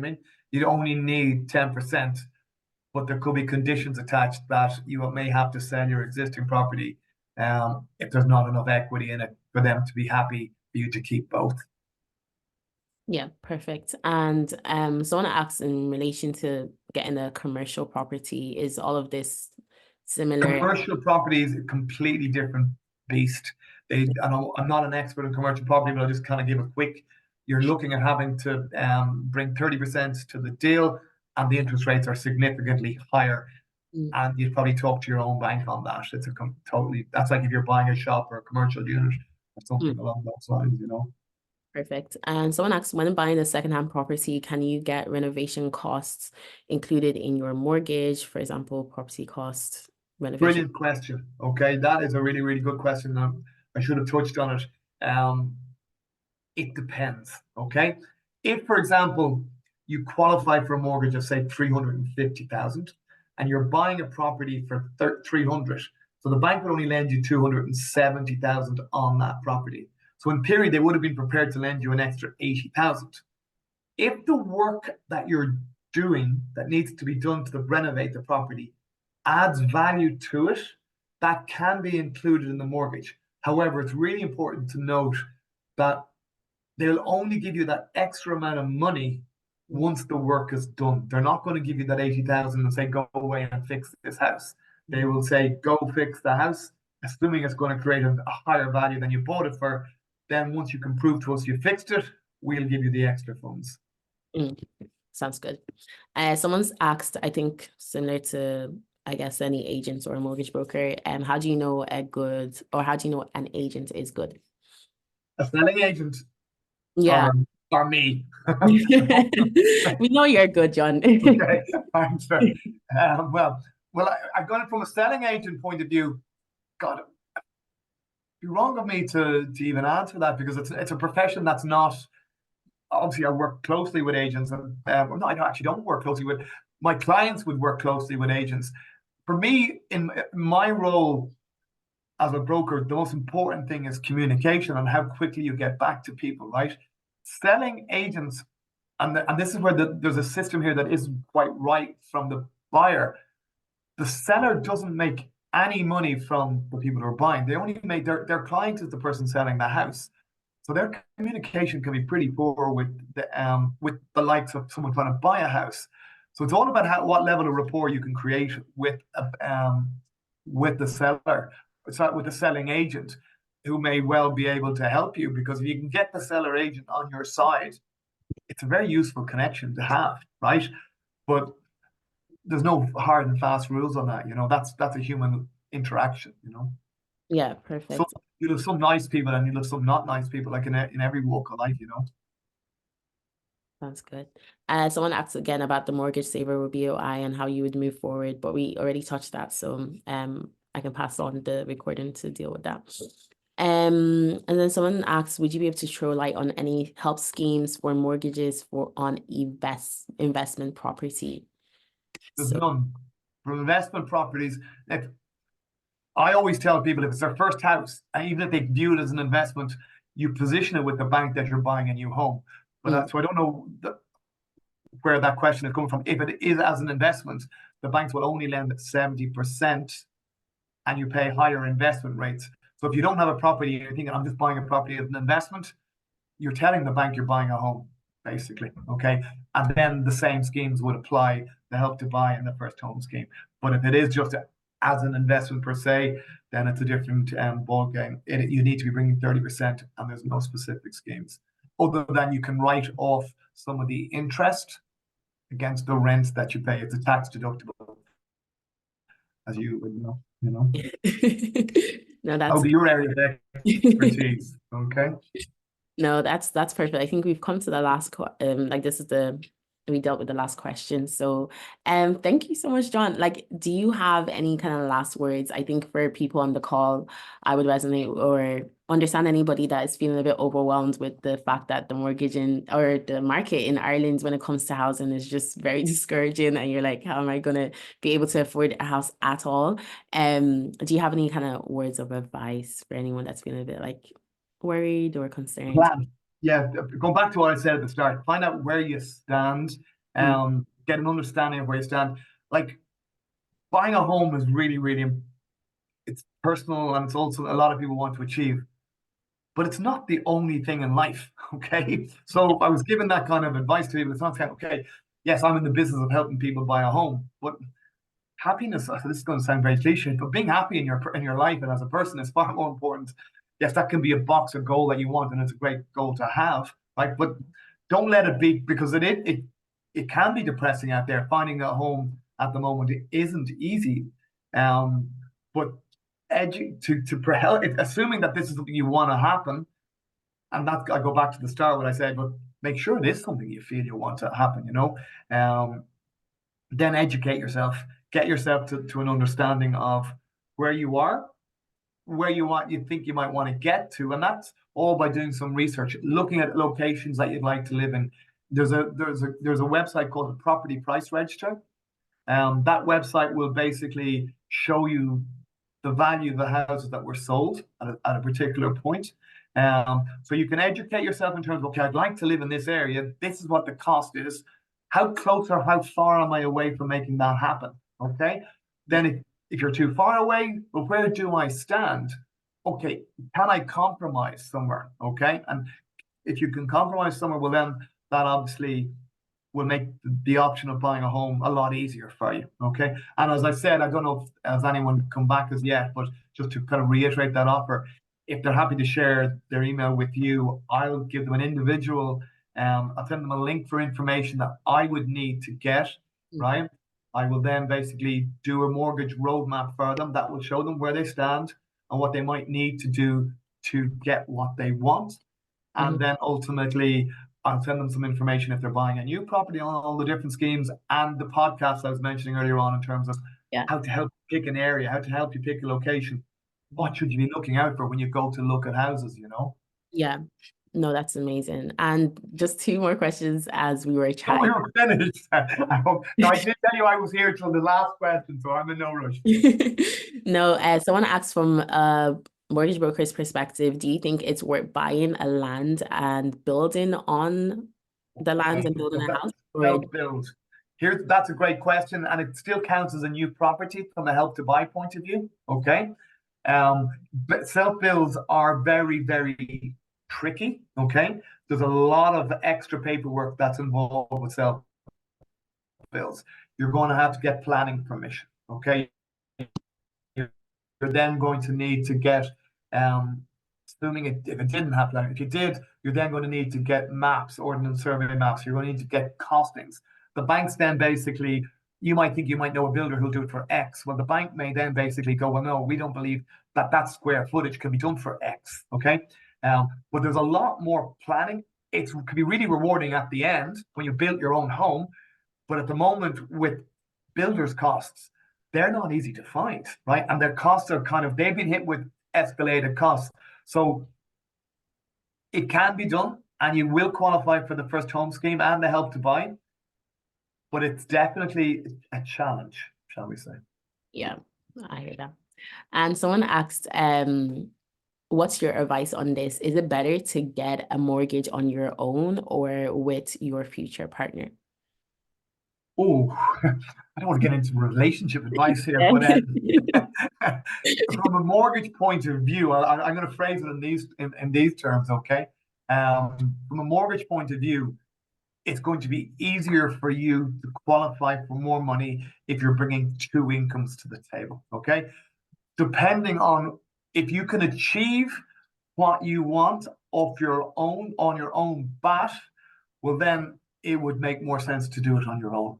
B: you'd only need 10%, but there could be conditions attached that you may have to sell your existing property if there's not enough equity in it for them to be happy for you to keep both.
A: Yeah, perfect. And someone asked in relation to getting a commercial property, is all of this similar?
B: Commercial property is a completely different beast. I'm not an expert in commercial property, but I'll just kind of give a quick. You're looking at having to bring 30% to the deal, and the interest rates are significantly higher. And you'd probably talk to your own bank on that. It's that's like if you're buying a shop or a commercial unit or something along those lines,
A: Perfect. And someone asked, when buying a secondhand property, can you get renovation costs included in your mortgage? For example, property cost renovation.
B: Brilliant question. Okay, that is a really, really good question. I should have touched on it. It depends. Okay, if, for example, you qualify for a mortgage of, say, 350,000, and you're buying a property for 300, So the bank would only lend you 270,000 on that property. So in theory, they would have been prepared to lend you an extra 80,000. If the work that you're doing that needs to be done to renovate the property adds value to it, that can be included in the mortgage. However, it's really important to note that they'll only give you that extra amount of money once the work is done. They're not going to give you that 80,000 and say, go away and fix this house. They will say, go fix the house, assuming it's going to create a higher value than you bought it for. Then once you can prove to us you fixed it, we'll give you the extra funds.
A: Sounds good. Someone's asked, I think similar to, I guess, any agent or a mortgage broker, how do you know how do you know an agent is good?
B: A selling agent
A: Yeah.
B: or me.
A: We know you're good, John.
B: Okay, thanks. Well, I've got it from a selling agent point of view. God, it'd be wrong of me to even answer that, because it's a profession that's not. Obviously, I work closely with agents, and no, I actually don't work closely with. My clients would work closely with agents. For me, in my role as a broker, the most important thing is communication and how quickly you get back to people, right? Selling agents, and this is where there's a system here that isn't quite right from the buyer. The seller doesn't make any money from the people who are buying. They only make their client is the person selling the house. So their communication can be pretty poor with the likes of someone trying to buy a house. So it's all about what level of rapport you can create with the seller, with the selling agent, who may well be able to help you, because if you can get the seller agent on your side, it's a very useful connection to have, right? But there's no hard and fast rules on that. That's a human interaction.
A: Yeah, perfect.
B: So you'll have some nice people and you'll have some not nice people, like in every walk of life.
A: Sounds good. Someone asked again about the mortgage saver with BOI and how you would move forward, but we already touched that, so I can pass on the recording to deal with that. And then someone asks, would you be able to throw light on any help schemes for mortgages on investment property?
B: There's none. For investment properties, I always tell people, if it's their first house, and even if they view it as an investment, you position it with the bank that you're buying a new home. But so I don't know where that question is coming from. If it is as an investment, the banks will only lend 70%, and you pay higher investment rates. So if you don't have a property and you're thinking, I'm just buying a property as an investment, you're telling the bank you're buying a home, basically. Okay. And then the same schemes would apply, the Help to Buy and the First Home Scheme. But if it is just as an investment per se, then it's a different ball game. You need to be bringing 30%, and there's no specific schemes, other than you can write off some of the interest against the rent that you pay. It's a tax deductible, as you would know.
A: No, that's
B: that'll be your area of expertise. Okay.
A: No, that's perfect. I think we've come to the last we dealt with the last question. So thank you so much, John. Do you have any kind of last words? I think for people on the call, I would resonate or understand anybody that is feeling a bit overwhelmed with the fact that the mortgage or the market in Ireland when it comes to housing is just very discouraging, and you're like, how am I gonna be able to afford a house at all? Do you have any kind of words of advice for anyone that's feeling a bit worried or concerned?
B: Yeah, going back to what I said at the start, find out where you stand, get an understanding of where you stand. Buying a home is really, really, it's personal, and it's also a lot of people want to achieve, but it's not the only thing in life. Okay. So if I was given that kind of advice to people, it's not saying, okay, yes, I'm in the business of helping people buy a home, but happiness, this is going to sound very cliche, but being happy in your life and as a person is far more important. Yes, that can be a box or goal that you want, and it's a great goal to have, right? But don't let it be, because it can be depressing out there. Finding a home at the moment, it isn't easy. But assuming that this is something you want to happen, and that I go back to the start what I said, but make sure it is something you feel you want to happen. Then educate yourself, get yourself to an understanding of where you are, where you think you might want to get to, and that's all by doing some research, looking at locations that you'd like to live in. There's a website called the Property Price Register. That website will basically show you the value of the houses that were sold at a particular point. So you can educate yourself in terms of, okay, I'd like to live in this area. This is what the cost is. How close or how far am I away from making that happen? Okay. Then if you're too far away, well, where do I stand? Okay, can I compromise somewhere? Okay. And if you can compromise somewhere, well, then that obviously will make the option of buying a home a lot easier for you. Okay. And as I said, I don't know if has anyone come back as yet, but just to kind of reiterate that offer, if they're happy to share their email with you, I'll give them an individual, I'll send them a link for information that I would need to get, right? I will then basically do a mortgage roadmap for them that will show them where they stand and what they might need to do to get what they want. And then ultimately, I'll send them some information if they're buying a new property on all the different schemes and the podcast I was mentioning earlier on in terms of how to help pick an area, how to help you pick a location. What should you be looking out for when you go to look at houses, you know?
A: Yeah. No, that's amazing. And just two more questions as we were
B: Oh,
A: chatting.
B: you're finished. No, I did tell you I was here till the last question, so I'm in no rush.
A: No, someone asked from a mortgage broker's perspective, do you think it's worth buying a land and building on the land and building a house?
B: Self-build. That's a great question, and it still counts as a new property from a help to buy point of view. Okay. But self-builds are very, very tricky. Okay. There's a lot of extra paperwork that's involved with self-builds. You're going to have to get planning permission. Okay. You're then going to need to get, assuming if it didn't have planning, if you did, you're then going to need to get maps, ordnance survey maps. You're going to need to get costings. The banks then basically, you might think you might know a builder who'll do it for X. Well, the bank may then basically go, well, no, we don't believe that square footage can be done for X. Okay. But there's a lot more planning. It can be really rewarding at the end when you build your own home. But at the moment, with builders' costs, they're not easy to find, right? And their costs are they've been hit with escalated costs. So it can be done, and you will qualify for the first home scheme and the help to buy. But it's definitely a challenge, shall we say.
A: Yeah, I hear that. And someone asked, what's your advice on this? Is it better to get a mortgage on your own or with your future partner?
B: Oh, I don't want to get into relationship advice here, but from a mortgage point of view, I'm going to phrase it in these terms, okay? From a mortgage point of view, it's going to be easier for you to qualify for more money if you're bringing two incomes to the table, okay? Depending on if you can achieve what you want on your own bat, well, then it would make more sense to do it on your own.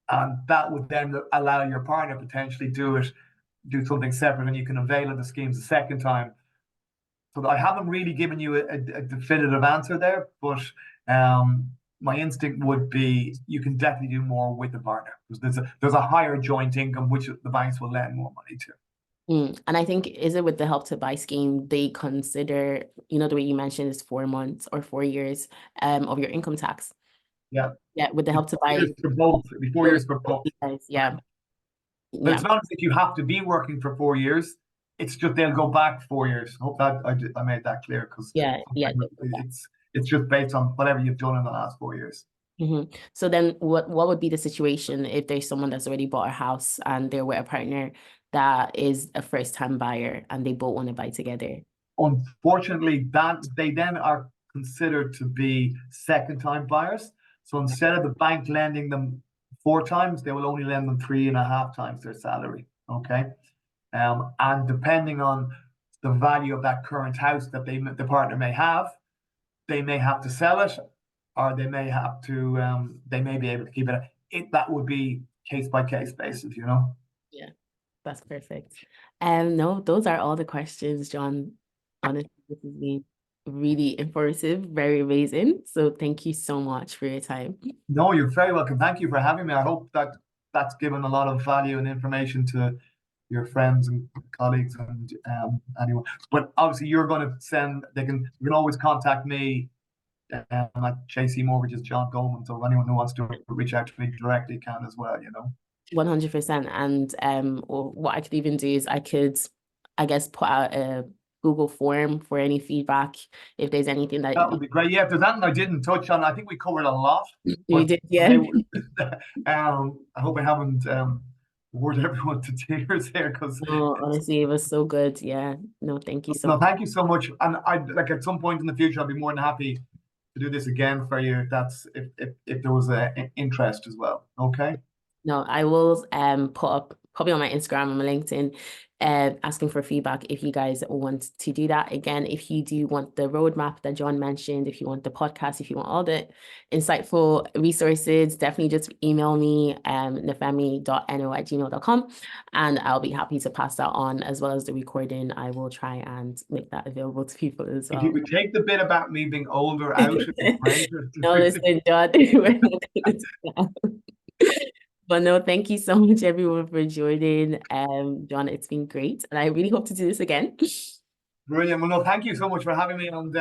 B: And that would then allow your partner potentially do something separate, and you can avail of the schemes a second time. So I haven't really given you a definitive answer there, but my instinct would be you can definitely do more with the partner because there's a higher joint income which the banks will lend more money to.
A: And I think, is it with the help to buy scheme, they consider, the way you mentioned is 4 months or 4 years of your income tax.
B: Yeah.
A: Yeah, with the help to buy.
B: For both, 4 years for both.
A: Yeah.
B: But it's not as if you have to be working for 4 years. It's just they'll go back 4 years. I hope that I made that clear because it's just based on whatever you've done in the last 4 years.
A: So then what would be the situation if there's someone that's already bought a house and they're with a partner that is a first-time buyer and they both want to buy together?
B: Unfortunately, that they then are considered to be second-time buyers. So instead of the bank lending them 4 times, they will only lend them 3.5 times their salary. Okay. And depending on the value of that current house that the partner may have, they may have to sell it, or they may have to they may be able to keep it. That would be case by case basis,
A: Yeah, that's perfect. No, those are all the questions, John. Honestly, this has been really informative, very amazing. So thank you so much for your time.
B: No, you're very welcome. Thank you for having me. I hope that's given a lot of value and information to your friends and colleagues and anyone. But obviously, you're going to you can always contact me at JCmortgages, John Coleman. So anyone who wants to reach out to me directly can as well.
A: 100%. And or what I could even do is I could, I guess, put out a Google form for any feedback if there's anything that
B: That would be great. Yeah, if there's anything I didn't touch on, I think we covered a lot.
A: you
B: But
A: did. Yeah.
B: they, I hope I haven't bored everyone to tears here because
A: No, honestly, it was so good. Yeah. No, thank you so
B: no,
A: much.
B: thank you so much. And I like at some point in the future, I'll be more than happy to do this again for you. That's if there was a interest as well. Okay.
A: No, I will put up probably on my Instagram and my LinkedIn asking for feedback if you guys want to do that. Again, if you do want the roadmap that John mentioned, if you want the podcast, if you want all the insightful resources, definitely just email me nifemi.no@gmail.com and I'll be happy to pass that on as well as the recording. I will try and make that available to people as
B: If you
A: well.
B: could take the bit about me being older out, it'd be great.
A: No, listen, John, we're not gonna do that. But no, thank you so much, everyone, for joining. John, it's been great, and I really hope to do this again.
B: Brilliant. Well, no, thank you so much for having me, and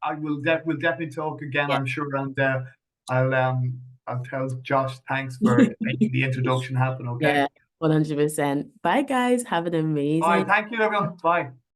B: I will we'll definitely talk again,
A: Yeah.
B: I'm sure, and I'll tell Josh thanks for making the introduction happen. Okay.
A: Yeah, 100%. Bye, guys. Have an
B: All right.
A: amazing
B: Thank you, everyone. Bye.